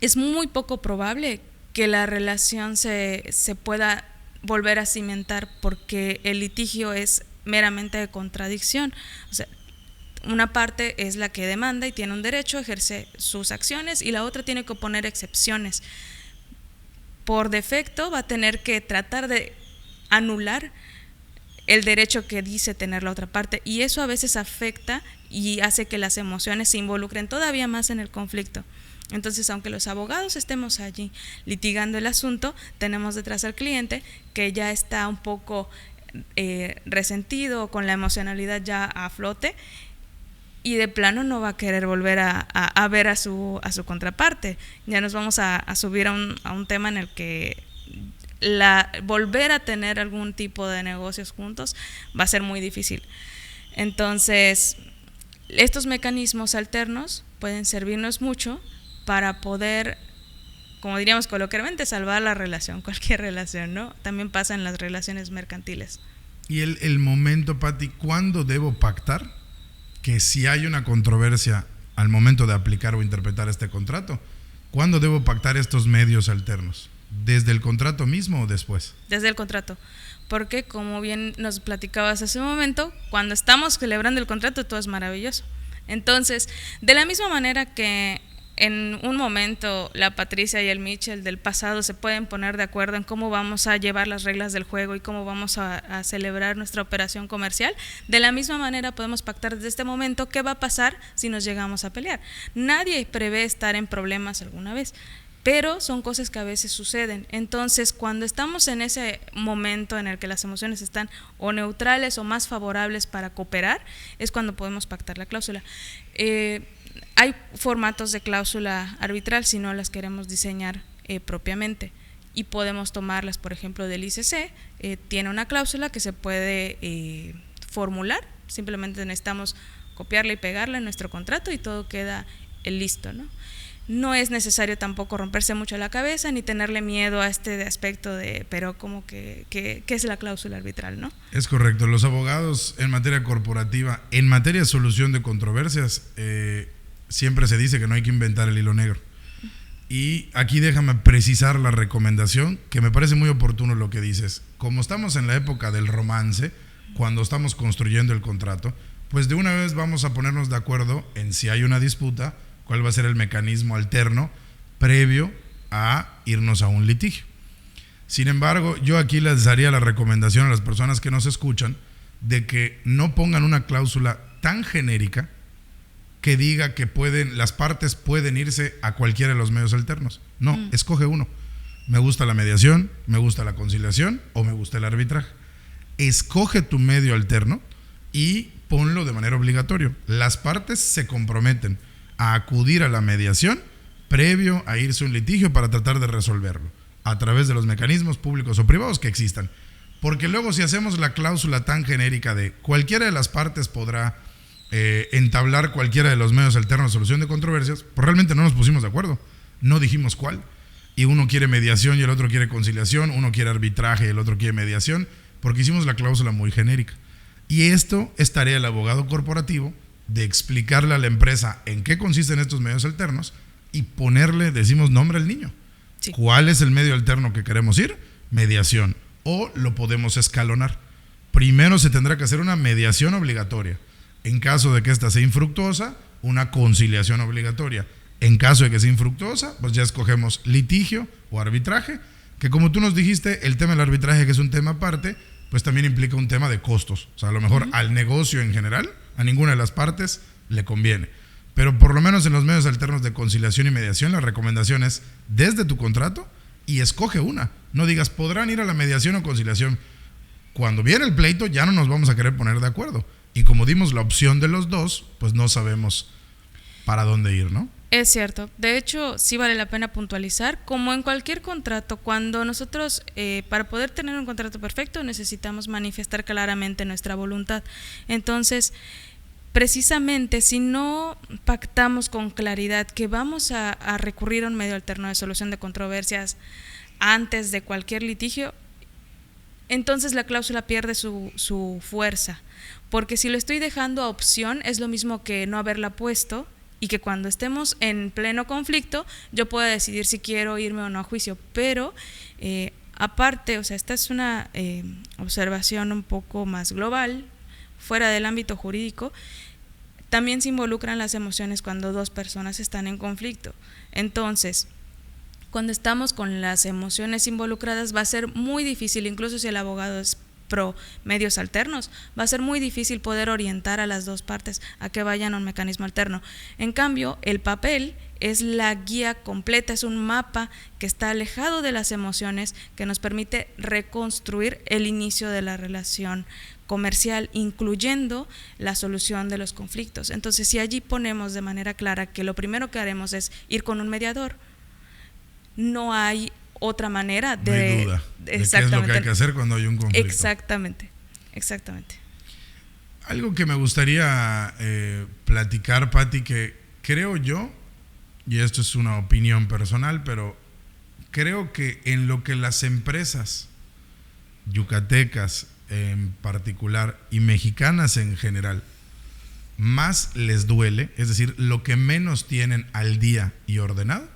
es muy poco probable que la relación se pueda volver a cimentar, porque el litigio es meramente de contradicción. O sea, una parte es la que demanda y tiene un derecho, ejerce sus acciones, y la otra tiene que oponer excepciones. Por defecto va a tener que tratar de anular el derecho que dice tener la otra parte, y eso a veces afecta y hace que las emociones se involucren todavía más en el conflicto. Entonces, aunque los abogados estemos allí litigando el asunto, tenemos detrás al cliente que ya está un poco resentido, con la emocionalidad ya a flote, y de plano no va a querer volver a ver a su contraparte. Ya nos vamos a subir a un tema en el que volver a tener algún tipo de negocios juntos va a ser muy difícil. Entonces, estos mecanismos alternos pueden servirnos mucho para poder, como diríamos coloquialmente, salvar la relación, cualquier relación, ¿no? También pasa en las relaciones mercantiles. Y el momento, Pati, ¿cuándo debo pactar? Que si hay una controversia al momento de aplicar o interpretar este contrato, ¿cuándo debo pactar estos medios alternos? ¿Desde el contrato mismo o después? Desde el contrato, porque como bien nos platicabas hace un momento, cuando estamos celebrando el contrato todo es maravilloso. Entonces, de la misma manera que en un momento la Patricia y el Michel del pasado se pueden poner de acuerdo en cómo vamos a llevar las reglas del juego y cómo vamos a celebrar nuestra operación comercial, de la misma manera podemos pactar desde este momento qué va a pasar si nos llegamos a pelear. Nadie prevé estar en problemas alguna vez, pero son cosas que a veces suceden. Entonces, cuando estamos en ese momento en el que las emociones están o neutrales o más favorables para cooperar, es cuando podemos pactar la cláusula. Hay formatos de cláusula arbitral si no las queremos diseñar propiamente. y podemos tomarlas, por ejemplo, del ICC. Tiene una cláusula que se puede formular, simplemente necesitamos copiarla y pegarla en nuestro contrato y todo queda listo, ¿no? No es necesario tampoco romperse mucho la cabeza ni tenerle miedo a este aspecto de, pero como que ¿qué es la cláusula arbitral, no? Es correcto. Los abogados en materia corporativa, en materia de solución de controversias, siempre se dice que no hay que inventar el hilo negro. Y aquí déjame precisar la recomendación, que me parece muy oportuno lo que dices. Como estamos en la época del romance, cuando estamos construyendo el contrato, pues de una vez vamos a ponernos de acuerdo en si hay una disputa, cuál va a ser el mecanismo alterno previo a irnos a un litigio. Sin embargo, yo aquí les daría la recomendación a las personas que nos escuchan de que no pongan una cláusula tan genérica que diga que las partes pueden irse a cualquiera de los medios alternos. No, escoge uno. Me gusta la mediación, me gusta la conciliación o me gusta el arbitraje. Escoge tu medio alterno y ponlo de manera obligatoria. Las partes se comprometen a acudir a la mediación previo a irse a un litigio para tratar de resolverlo a través de los mecanismos públicos o privados que existan. Porque luego si hacemos la cláusula tan genérica de cualquiera de las partes podrá entablar cualquiera de los medios alternos de solución de controversias, pues realmente no nos pusimos de acuerdo, no dijimos cuál. Y uno quiere mediación y el otro quiere conciliación, uno quiere arbitraje y el otro quiere mediación, porque hicimos la cláusula muy genérica. Y esto es tarea del abogado corporativo de explicarle a la empresa en qué consisten estos medios alternos y ponerle, decimos, nombre al niño. Sí. ¿Cuál es el medio alterno que queremos ir? Mediación. O lo podemos escalonar. Primero se tendrá que hacer una mediación obligatoria. En caso de que ésta sea infructuosa, una conciliación obligatoria. En caso de que sea infructuosa, pues ya escogemos litigio o arbitraje, que como tú nos dijiste, el tema del arbitraje, que es un tema aparte, pues también implica un tema de costos. O sea, a lo mejor al negocio en general, a ninguna de las partes le conviene. Pero por lo menos en los medios alternos de conciliación y mediación, la recomendación es desde tu contrato y escoge una. No digas, podrán ir a la mediación o conciliación. Cuando viene el pleito ya no nos vamos a querer poner de acuerdo. Y como dimos la opción de los dos, pues no sabemos para dónde ir, ¿no? Es cierto. De hecho, sí vale la pena puntualizar, como en cualquier contrato, cuando nosotros, para poder tener un contrato perfecto, necesitamos manifestar claramente nuestra voluntad. Entonces, precisamente, si no pactamos con claridad que vamos a recurrir a un medio alterno de solución de controversias antes de cualquier litigio, entonces la cláusula pierde su fuerza. Porque si lo estoy dejando a opción, es lo mismo que no haberla puesto, y que cuando estemos en pleno conflicto yo pueda decidir si quiero irme o no a juicio. Pero aparte, o sea, esta es una observación un poco más global, fuera del ámbito jurídico. También se involucran las emociones cuando dos personas están en conflicto. Entonces, cuando estamos con las emociones involucradas va a ser muy difícil, incluso si el abogado es pro medios alternos, va a ser muy difícil poder orientar a las dos partes a que vayan a un mecanismo alterno. En cambio, el papel es la guía completa, es un mapa que está alejado de las emociones, que nos permite reconstruir el inicio de la relación comercial, incluyendo la solución de los conflictos. Entonces, si allí ponemos de manera clara que lo primero que haremos es ir con un mediador, no hay otra manera de... No hay duda de qué es lo que hay que hacer cuando hay un conflicto. Exactamente. Algo que me gustaría platicar, Pati, que creo yo, y esto es una opinión personal, pero creo que en lo que las empresas yucatecas en particular y mexicanas en general más les duele, es decir, lo que menos tienen al día y ordenado,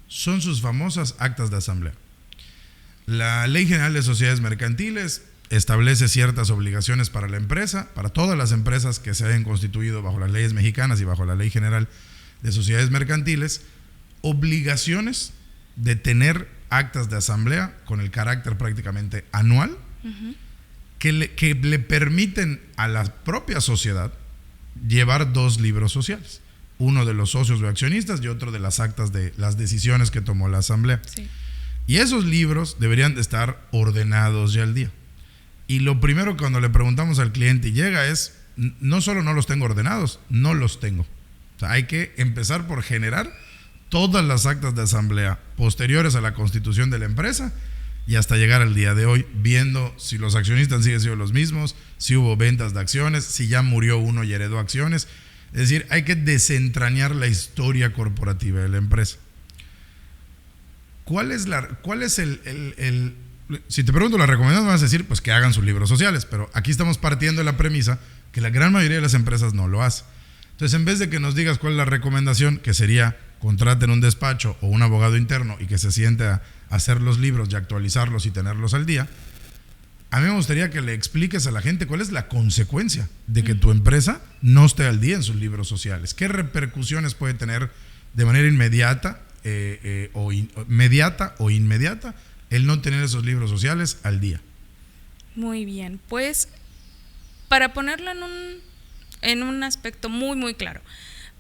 son sus famosas actas de asamblea. La Ley General de Sociedades Mercantiles establece ciertas obligaciones para la empresa, para todas las empresas que se hayan constituido bajo las leyes mexicanas y bajo la Ley General de Sociedades Mercantiles, obligaciones de tener actas de asamblea con el carácter prácticamente anual, que le permiten a la propia sociedad llevar dos libros sociales. Uno de los socios o accionistas y otro de las actas de las decisiones que tomó la asamblea. Sí. Y esos libros deberían de estar ordenados ya al día. Y lo primero cuando le preguntamos al cliente y llega es, no solo no los tengo ordenados, no los tengo. O sea, hay que empezar por generar todas las actas de asamblea posteriores a la constitución de la empresa y hasta llegar al día de hoy, viendo si los accionistas siguen siendo los mismos, si hubo ventas de acciones, si ya murió uno y heredó acciones. Es decir, hay que desentrañar la historia corporativa de la empresa. ¿Cuál es el si te pregunto la recomendación, vas a decir pues que hagan sus libros sociales, pero aquí estamos partiendo de la premisa que la gran mayoría de las empresas no lo hace. Entonces, en vez de que nos digas cuál es la recomendación, que sería contraten un despacho o un abogado interno y que se siente a hacer los libros y actualizarlos y tenerlos al día, a mí me gustaría que le expliques a la gente cuál es la consecuencia de que tu empresa no esté al día en sus libros sociales. ¿Qué repercusiones puede tener de manera inmediata o inmediata el no tener esos libros sociales al día? Muy bien, pues para ponerlo en un aspecto muy, muy claro,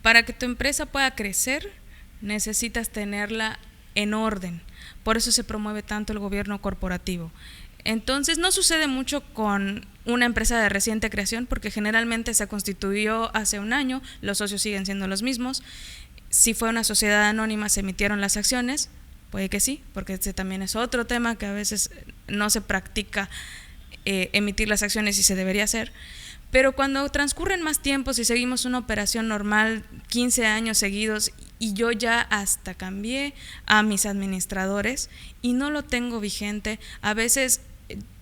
para que tu empresa pueda crecer, necesitas tenerla en orden. Por eso se promueve tanto el gobierno corporativo. Entonces, no sucede mucho con una empresa de reciente creación, porque generalmente se constituyó hace un año, los socios siguen siendo los mismos. Si fue una sociedad anónima, se emitieron las acciones, puede que sí, porque este también es otro tema que a veces no se practica, emitir las acciones y se debería hacer. Pero cuando transcurren más tiempos y seguimos una operación normal, 15 años seguidos, y yo ya hasta cambié a mis administradores y no lo tengo vigente, a veces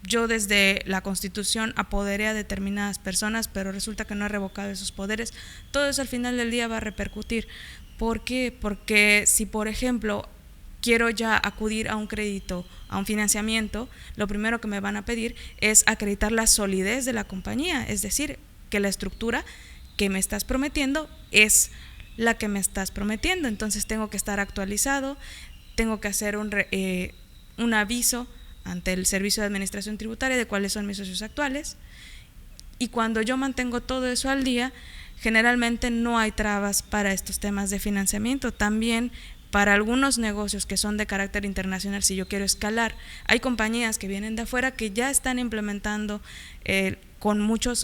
yo desde la Constitución apoderé a determinadas personas, pero resulta que no he revocado esos poderes, todo eso al final del día va a repercutir. ¿Por qué? Porque si, por ejemplo, quiero ya acudir a un crédito, a un financiamiento, lo primero que me van a pedir es acreditar la solidez de la compañía, es decir, que la estructura que me estás prometiendo es la que me estás prometiendo. Entonces tengo que estar actualizado, tengo que hacer un aviso ante el Servicio de Administración Tributaria de cuáles son mis socios actuales, y cuando yo mantengo todo eso al día, generalmente no hay trabas para estos temas de financiamiento. También para algunos negocios que son de carácter internacional, si yo quiero escalar, hay compañías que vienen de afuera que ya están implementando con mucho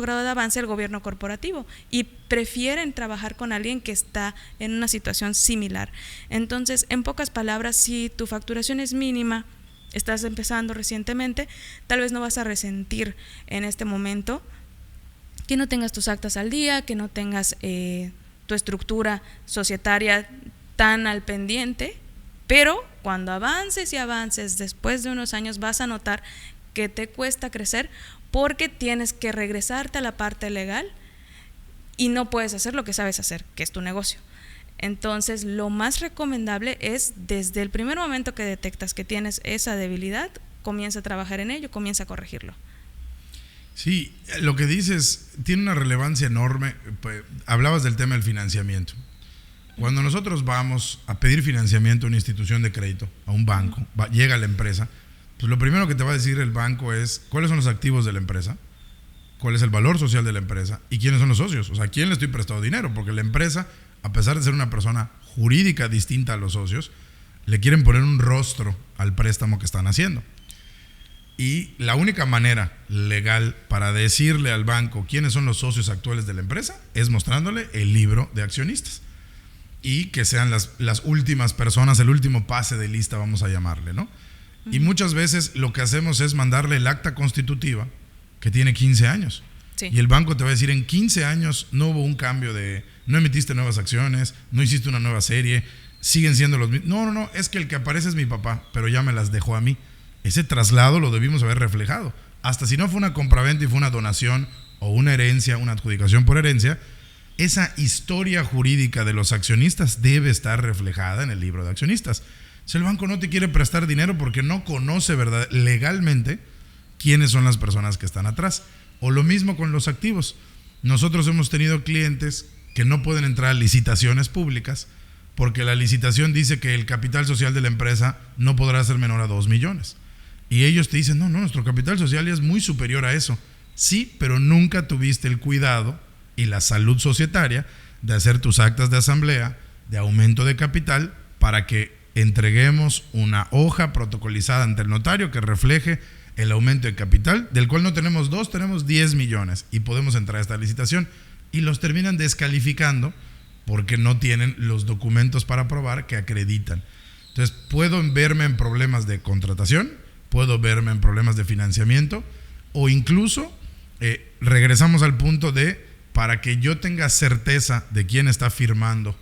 grado de avance el gobierno corporativo y prefieren trabajar con alguien que está en una situación similar. Entonces, en pocas palabras, si tu facturación es mínima, estás empezando recientemente, tal vez no vas a resentir en este momento que no tengas tus actas al día, que no tengas tu estructura societaria tan al pendiente, pero cuando avances y avances, después de unos años vas a notar que te cuesta crecer porque tienes que regresarte a la parte legal y no puedes hacer lo que sabes hacer, que es tu negocio. Entonces, lo más recomendable es, desde el primer momento que detectas que tienes esa debilidad, comienza a trabajar en ello, comienza a corregirlo. Sí, lo que dices tiene una relevancia enorme. Hablabas del tema del financiamiento. Cuando nosotros vamos a pedir financiamiento a una institución de crédito, a un banco, llega la empresa, pues lo primero que te va a decir el banco es cuáles son los activos de la empresa, cuál es el valor social de la empresa y quiénes son los socios. O sea, ¿a quién le estoy prestando dinero? Porque la empresa, a pesar de ser una persona jurídica distinta a los socios, le quieren poner un rostro al préstamo que están haciendo. Y la única manera legal para decirle al banco quiénes son los socios actuales de la empresa es mostrándole el libro de accionistas. Y que sean las últimas personas, el último pase de lista, vamos a llamarle, ¿no? Uh-huh. Y muchas veces lo que hacemos es mandarle el acta constitutiva que tiene 15 años. Sí. Y el banco te va a decir, en 15 años no hubo un cambio no emitiste nuevas acciones, no hiciste una nueva serie, siguen siendo los mismos. No, es que el que aparece es mi papá, pero ya me las dejó a mí. Ese traslado lo debimos haber reflejado. Hasta si no fue una compraventa y fue una donación o una herencia, una adjudicación por herencia, esa historia jurídica de los accionistas debe estar reflejada en el libro de accionistas. Si el banco no te quiere prestar dinero porque no conoce legalmente quiénes son las personas que están atrás. O lo mismo con los activos. Nosotros hemos tenido clientes que no pueden entrar a licitaciones públicas porque la licitación dice que el capital social de la empresa no podrá ser menor a 2 millones. Y ellos te dicen, no, nuestro capital social ya es muy superior a eso. Sí, pero nunca tuviste el cuidado y la salud societaria de hacer tus actas de asamblea de aumento de capital para que entreguemos una hoja protocolizada ante el notario que refleje el aumento de capital, del cual no tenemos 2, tenemos 10 millones y podemos entrar a esta licitación, y los terminan descalificando porque no tienen los documentos para probar que acreditan. Entonces, puedo verme en problemas de contratación, puedo verme en problemas de financiamiento, o incluso regresamos al punto de, para que yo tenga certeza de quién está firmando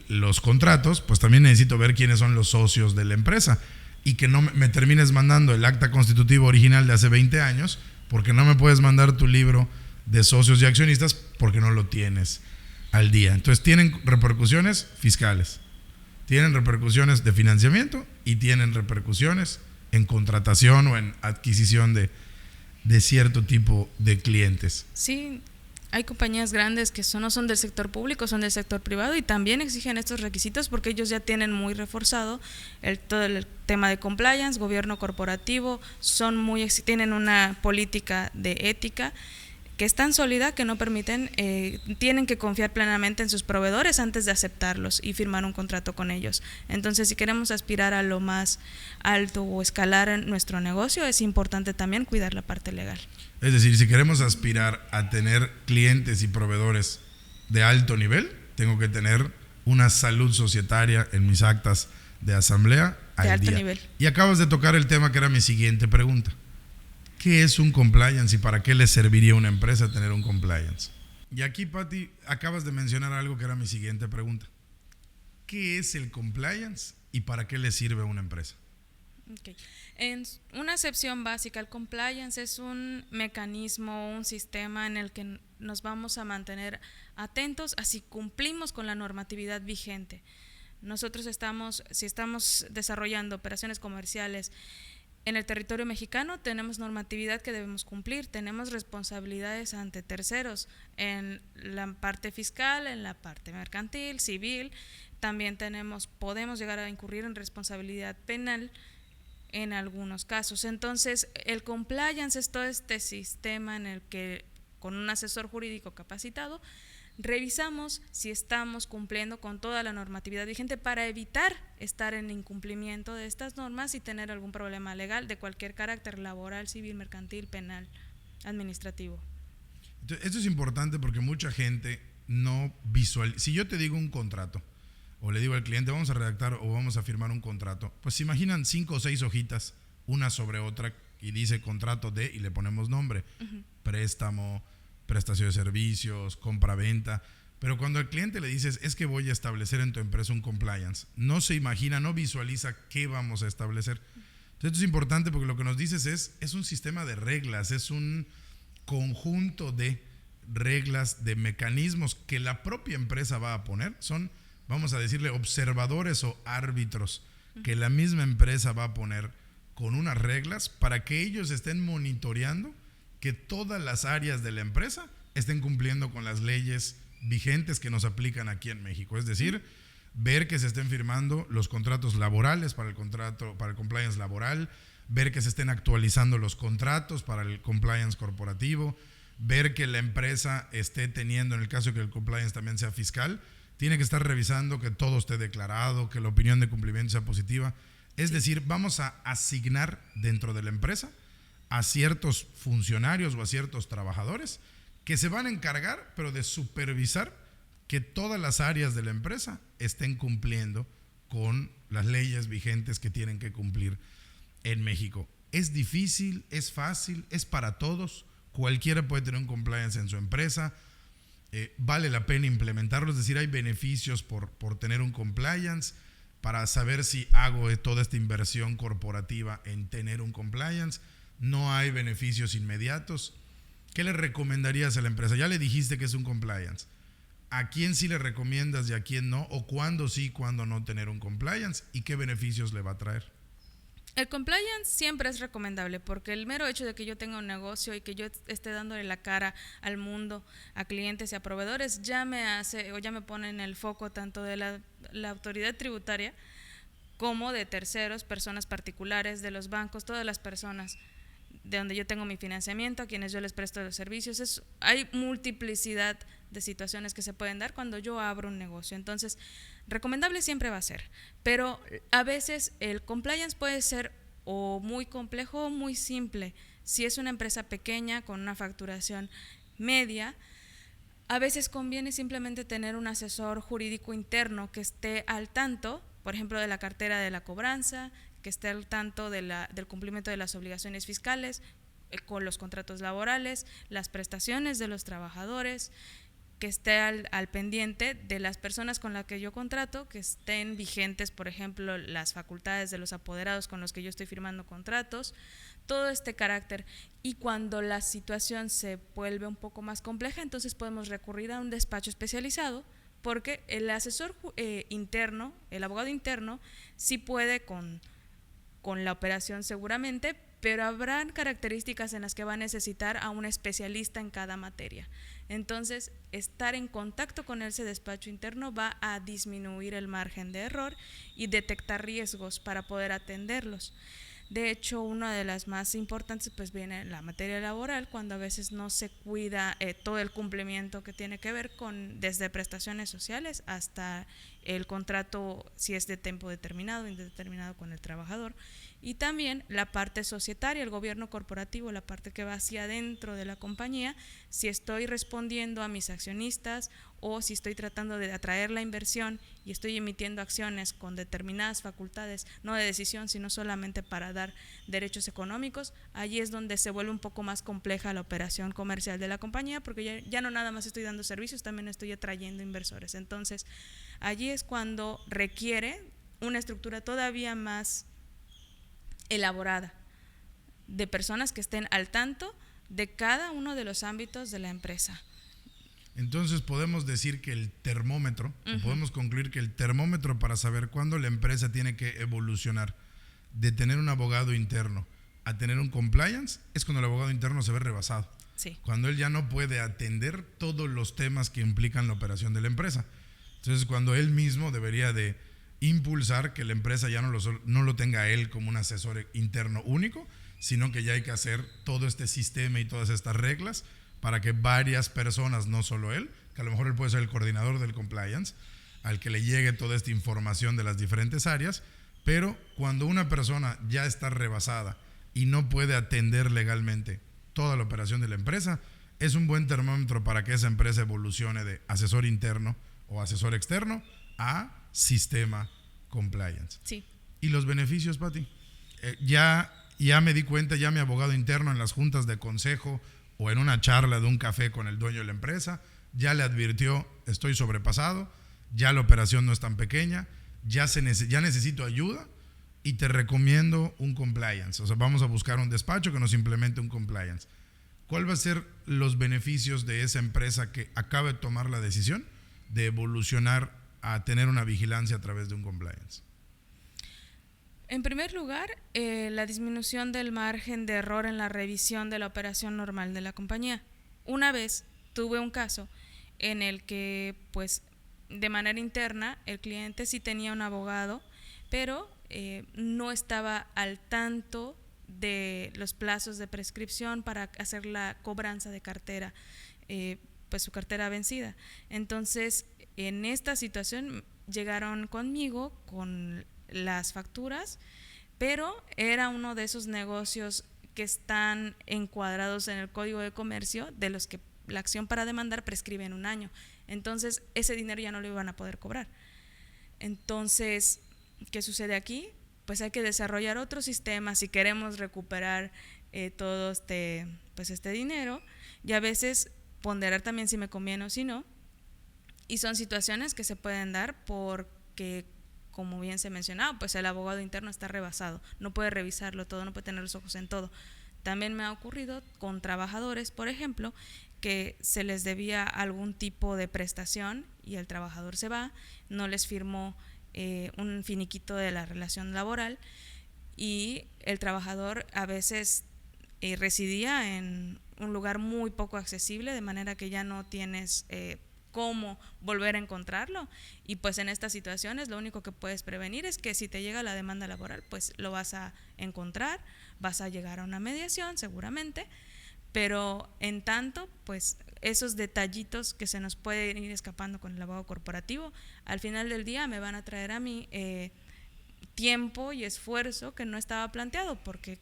los contratos, pues también necesito ver quiénes son los socios de la empresa, y que no me termines mandando el acta constitutiva original de hace 20 años, porque no me puedes mandar tu libro de socios y accionistas porque no lo tienes al día. Entonces tienen repercusiones fiscales, tienen repercusiones de financiamiento y tienen repercusiones en contratación o en adquisición de cierto tipo de clientes. Sí, hay compañías grandes que no son del sector público, son del sector privado y también exigen estos requisitos porque ellos ya tienen muy reforzado todo el tema de compliance, gobierno corporativo, tienen una política de ética que es tan sólida que no permiten, tienen que confiar plenamente en sus proveedores antes de aceptarlos y firmar un contrato con ellos. Entonces, si queremos aspirar a lo más alto o escalar en nuestro negocio, es importante también cuidar la parte legal. Es decir, si queremos aspirar a tener clientes y proveedores de alto nivel, tengo que tener una salud societaria en mis actas de asamblea de alto nivel. Y acabas de tocar el tema que era mi siguiente pregunta. ¿Qué es un compliance y para qué le serviría a una empresa tener un compliance? Y aquí, Pati, acabas de mencionar algo que era mi siguiente pregunta. ¿Qué es el compliance y para qué le sirve a una empresa? Okay. En una acepción básica, el compliance es un mecanismo, un sistema en el que nos vamos a mantener atentos a si cumplimos con la normatividad vigente. Nosotros si estamos desarrollando operaciones comerciales en el territorio mexicano, tenemos normatividad que debemos cumplir, tenemos responsabilidades ante terceros en la parte fiscal, en la parte mercantil, civil, también podemos llegar a incurrir en responsabilidad penal en algunos casos. Entonces, el compliance es todo este sistema en el que, con un asesor jurídico capacitado, revisamos si estamos cumpliendo con toda la normatividad vigente para evitar estar en incumplimiento de estas normas y tener algún problema legal de cualquier carácter, laboral, civil, mercantil, penal, administrativo. Entonces, esto es importante porque mucha gente no visualiza. Si yo te digo un contrato, o le digo al cliente, vamos a redactar o vamos a firmar un contrato, pues se imaginan 5 o 6 hojitas, una sobre otra, y dice contrato de, y le ponemos nombre, préstamo, prestación de servicios, compra-venta. Pero cuando al cliente le dices, es que voy a establecer en tu empresa un compliance, no se imagina, no visualiza qué vamos a establecer. Entonces esto es importante porque lo que nos dices es un sistema de reglas, es un conjunto de reglas, de mecanismos que la propia empresa va a poner. Son, vamos a decirle, observadores o árbitros que la misma empresa va a poner con unas reglas para que ellos estén monitoreando que todas las áreas de la empresa estén cumpliendo con las leyes vigentes que nos aplican aquí en México. Es decir, ver que se estén firmando los contratos laborales para el compliance laboral, ver que se estén actualizando los contratos para el compliance corporativo, ver que la empresa esté teniendo, en el caso de que el compliance también sea fiscal, tiene que estar revisando que todo esté declarado, que la opinión de cumplimiento sea positiva. Es decir, vamos a asignar dentro de la empresa a ciertos funcionarios o a ciertos trabajadores que se van a encargar, pero de supervisar que todas las áreas de la empresa estén cumpliendo con las leyes vigentes que tienen que cumplir en México. ¿Es difícil? ¿Es fácil? ¿Es para todos? Cualquiera puede tener un compliance en su empresa. ¿Vale la pena implementarlo? Es decir, ¿hay beneficios por tener un compliance? Para saber si hago toda esta inversión corporativa en tener un compliance. No hay beneficios inmediatos. ¿Qué le recomendarías a la empresa? Ya le dijiste que es un compliance. ¿A quién sí le recomiendas y a quién no? ¿O cuándo sí, cuándo no tener un compliance? ¿Y qué beneficios le va a traer? El compliance siempre es recomendable porque el mero hecho de que yo tenga un negocio y que yo esté dándole la cara al mundo, a clientes y a proveedores, ya me hace o ya me pone en el foco tanto de la autoridad tributaria como de terceros, personas particulares, de los bancos, todas las personas de donde yo tengo mi financiamiento, a quienes yo les presto los servicios. Hay multiplicidad de situaciones que se pueden dar cuando yo abro un negocio. Entonces, recomendable siempre va a ser, pero a veces el compliance puede ser o muy complejo o muy simple. Si es una empresa pequeña con una facturación media, A veces conviene simplemente tener un asesor jurídico interno que esté al tanto, por ejemplo, de la cartera de la cobranza, que esté al tanto del cumplimiento de las obligaciones fiscales, con los contratos laborales, las prestaciones de los trabajadores, que esté al pendiente de las personas con las que yo contrato, que estén vigentes, por ejemplo, las facultades de los apoderados con los que yo estoy firmando contratos, todo este carácter. Y cuando la situación se vuelve un poco más compleja, entonces podemos recurrir a un despacho especializado, porque el asesor interno, el abogado interno, sí puede con la operación seguramente, pero habrán características en las que va a necesitar a un especialista en cada materia. Entonces, estar en contacto con ese despacho interno va a disminuir el margen de error y detectar riesgos para poder atenderlos. De hecho, una de las más importantes pues viene la materia laboral, cuando a veces no se cuida todo el cumplimiento que tiene que ver con desde prestaciones sociales hasta el contrato, si es de tiempo determinado o indeterminado, con el trabajador, y también la parte societaria, el gobierno corporativo, la parte que va hacia adentro de la compañía, si estoy respondiendo a mis accionistas o si estoy tratando de atraer la inversión y estoy emitiendo acciones con determinadas facultades, no de decisión, sino solamente para dar derechos económicos. Allí es donde se vuelve un poco más compleja la operación comercial de la compañía, porque ya no nada más estoy dando servicios, también estoy atrayendo inversores. Entonces, allí es cuando requiere una estructura todavía más elaborada, de personas que estén al tanto de cada uno de los ámbitos de la empresa. Entonces podemos decir que el termómetro, o podemos concluir que el termómetro para saber cuándo la empresa tiene que evolucionar de tener un abogado interno a tener un compliance, es cuando el abogado interno se ve rebasado. Sí. Cuando él ya no puede atender todos los temas que implican la operación de la empresa. Entonces, cuando él mismo debería de impulsar que la empresa ya no lo tenga él como un asesor interno único, sino que ya hay que hacer todo este sistema y todas estas reglas para que varias personas, no solo él, que a lo mejor él puede ser el coordinador del compliance, al que le llegue toda esta información de las diferentes áreas, pero cuando una persona ya está rebasada y no puede atender legalmente toda la operación de la empresa, es un buen termómetro para que esa empresa evolucione de asesor interno o asesor externo a sistema compliance. Sí. ¿Y los beneficios, Pati? Ya me di cuenta, ya mi abogado interno en las juntas de consejo o en una charla de un café con el dueño de la empresa, ya le advirtió, estoy sobrepasado, ya la operación no es tan pequeña, ya necesito ayuda y te recomiendo un compliance. O sea, vamos a buscar un despacho que nos implemente un compliance. ¿Cuál va a ser los beneficios de esa empresa que acaba de tomar la decisión de evolucionar a tener una vigilancia a través de un compliance? En primer lugar, la disminución del margen de error en la revisión de la operación normal de la compañía. Una vez tuve un caso en el que, pues, de manera interna, el cliente sí tenía un abogado, pero no estaba al tanto de los plazos de prescripción para hacer la cobranza de cartera, pues su cartera vencida. Entonces, en esta situación llegaron conmigo con las facturas, pero era uno de esos negocios que están encuadrados en el Código de Comercio, de los que la acción para demandar prescribe en un año. Entonces, ese dinero ya no lo iban a poder cobrar. Entonces, ¿qué sucede aquí? Pues hay que desarrollar otro sistema si queremos recuperar todo este dinero, y a veces ponderar también si me conviene o si no. Y son situaciones que se pueden dar porque, como bien se mencionaba, pues el abogado interno está rebasado, no puede revisarlo todo, no puede tener los ojos en todo. También me ha ocurrido con trabajadores, por ejemplo, que se les debía algún tipo de prestación y el trabajador se va, no les firmó un finiquito de la relación laboral, y el trabajador a veces residía en un lugar muy poco accesible, de manera que ya no tienes cómo volver a encontrarlo. Y pues en estas situaciones lo único que puedes prevenir es que si te llega la demanda laboral, pues lo vas a encontrar, vas a llegar a una mediación seguramente, pero en tanto, pues esos detallitos que se nos pueden ir escapando con el abogado corporativo, al final del día me van a traer a mí tiempo y esfuerzo que no estaba planteado, porque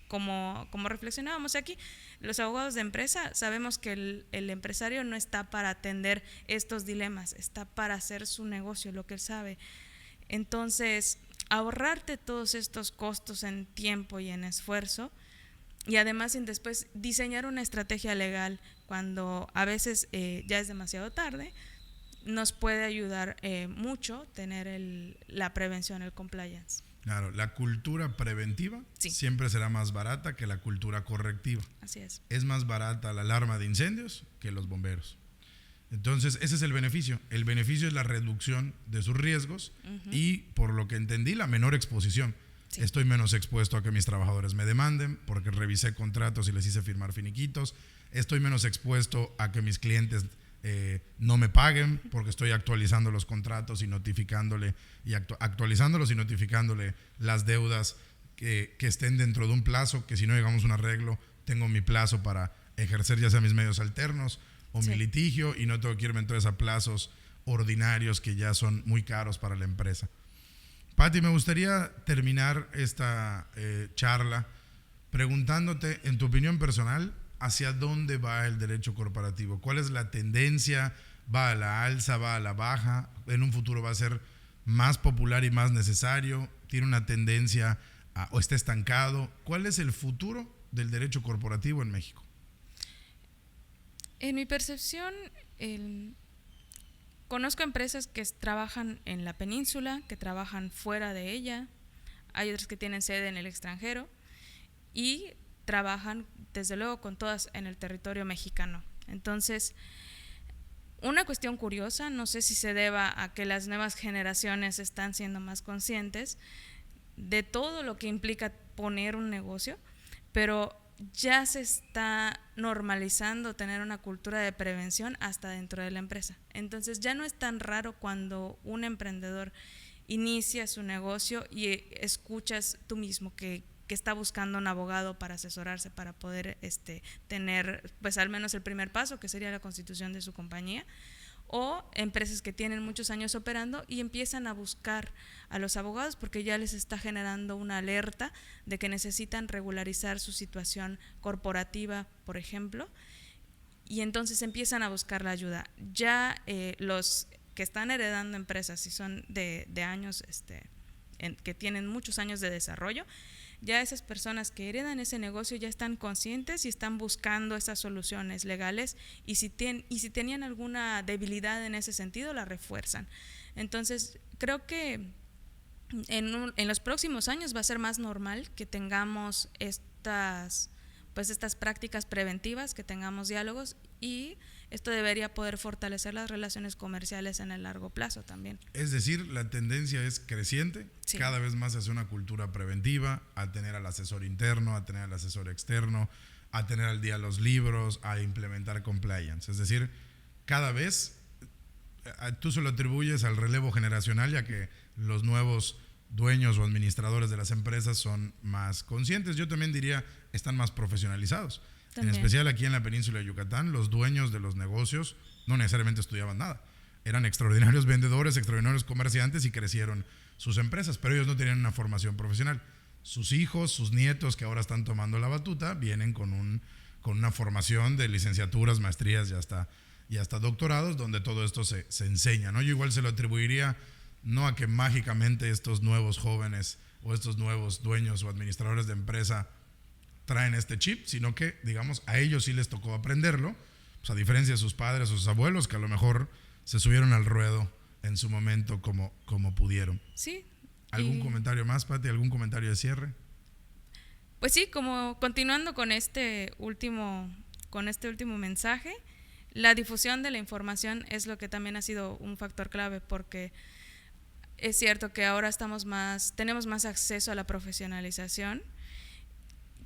como reflexionábamos aquí, los abogados de empresa sabemos que el empresario no está para atender estos dilemas, está para hacer su negocio, lo que él sabe. Entonces, ahorrarte todos estos costos en tiempo y en esfuerzo, y además sin después diseñar una estrategia legal cuando a veces ya es demasiado tarde, nos puede ayudar mucho tener la prevención, el compliance. Claro, la cultura preventiva sí. siempre será más barata que la cultura correctiva. Así es. Es más barata la alarma de incendios que los bomberos. Entonces, ese es el beneficio. El beneficio es la reducción de sus riesgos y, por lo que entendí, la menor exposición. Sí. Estoy menos expuesto a que mis trabajadores me demanden porque revisé contratos y les hice firmar finiquitos. Estoy menos expuesto a que mis clientes no me paguen porque estoy actualizando los contratos y notificándole actualizándolos y notificándole las deudas que estén dentro de un plazo, que si no llegamos a un arreglo, tengo mi plazo para ejercer ya sea mis medios alternos o sí. mi litigio, y no tengo que irme entonces a plazos ordinarios que ya son muy caros para la empresa. Pati, me gustaría terminar esta charla preguntándote, en tu opinión personal, ¿hacia dónde va el derecho corporativo? ¿Cuál es la tendencia? ¿Va a la alza? ¿Va a la baja? ¿En un futuro va a ser más popular y más necesario? ¿Tiene una tendencia o está estancado? ¿Cuál es el futuro del derecho corporativo en México? En mi percepción, conozco empresas que trabajan en la península, que trabajan fuera de ella, hay otras que tienen sede en el extranjero y trabajan desde luego con todas en el territorio mexicano. Entonces, una cuestión curiosa, no sé si se deba a que las nuevas generaciones están siendo más conscientes de todo lo que implica poner un negocio, pero ya se está normalizando tener una cultura de prevención hasta dentro de la empresa. Entonces ya no es tan raro cuando un emprendedor inicia su negocio y escuchas tú mismo que está buscando un abogado para asesorarse, para poder tener pues al menos el primer paso, que sería la constitución de su compañía, o empresas que tienen muchos años operando y empiezan a buscar a los abogados porque ya les está generando una alerta de que necesitan regularizar su situación corporativa, por ejemplo, y entonces empiezan a buscar la ayuda. Ya los que están heredando empresas, si son de años, que tienen muchos años de desarrollo, ya esas personas que heredan ese negocio ya están conscientes y están buscando esas soluciones legales, y si tenían alguna debilidad en ese sentido, la refuerzan. Entonces, creo que en los próximos años va a ser más normal que tengamos estas prácticas preventivas, que tengamos diálogos, y esto debería poder fortalecer las relaciones comerciales en el largo plazo también. Es decir, la tendencia es creciente, sí. Cada vez más se hace una cultura preventiva, a tener al asesor interno, a tener al asesor externo, a tener al día los libros, a implementar compliance. Es decir, cada vez tú se lo atribuyes al relevo generacional, ya que los nuevos dueños o administradores de las empresas son más conscientes. Yo también diría, están más profesionalizados. También. En especial aquí en la península de Yucatán, los dueños de los negocios no necesariamente estudiaban nada. Eran extraordinarios vendedores, extraordinarios comerciantes y crecieron sus empresas, pero ellos no tenían una formación profesional. Sus hijos, sus nietos, que ahora están tomando la batuta, vienen con una formación de licenciaturas, maestrías y hasta doctorados, donde todo esto se enseña, ¿no? Yo igual se lo atribuiría no a que mágicamente estos nuevos jóvenes o estos nuevos dueños o administradores de empresa traen este chip, sino que, digamos, a ellos sí les tocó aprenderlo, pues a diferencia de sus padres o sus abuelos, que a lo mejor se subieron al ruedo en su momento como pudieron. Sí. ¿Algún comentario más, Pati? ¿Algún comentario de cierre? Pues sí, como continuando con este último mensaje, la difusión de la información es lo que también ha sido un factor clave, porque es cierto que ahora tenemos más acceso a la profesionalización,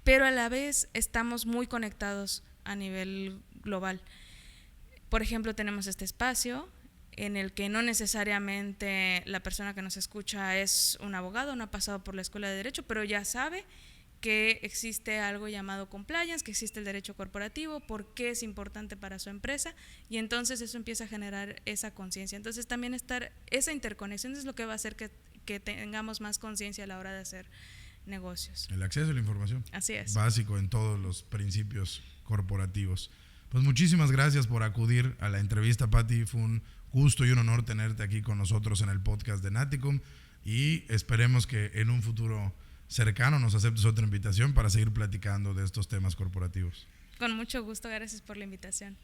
pero a la vez estamos muy conectados a nivel global. Por ejemplo, tenemos este espacio en el que no necesariamente la persona que nos escucha es un abogado, no ha pasado por la escuela de derecho, pero ya sabe que existe algo llamado compliance, que existe el derecho corporativo, por qué es importante para su empresa, y entonces eso empieza a generar esa conciencia. Entonces también esa interconexión es lo que va a hacer que tengamos más conciencia a la hora de hacer negocios. El acceso a la información. Así es. Básico en todos los principios corporativos. Pues muchísimas gracias por acudir a la entrevista, Pati. Fue un gusto y un honor tenerte aquí con nosotros en el podcast de Naticum y esperemos que en un futuro cercano nos aceptes otra invitación para seguir platicando de estos temas corporativos. Con mucho gusto, gracias por la invitación.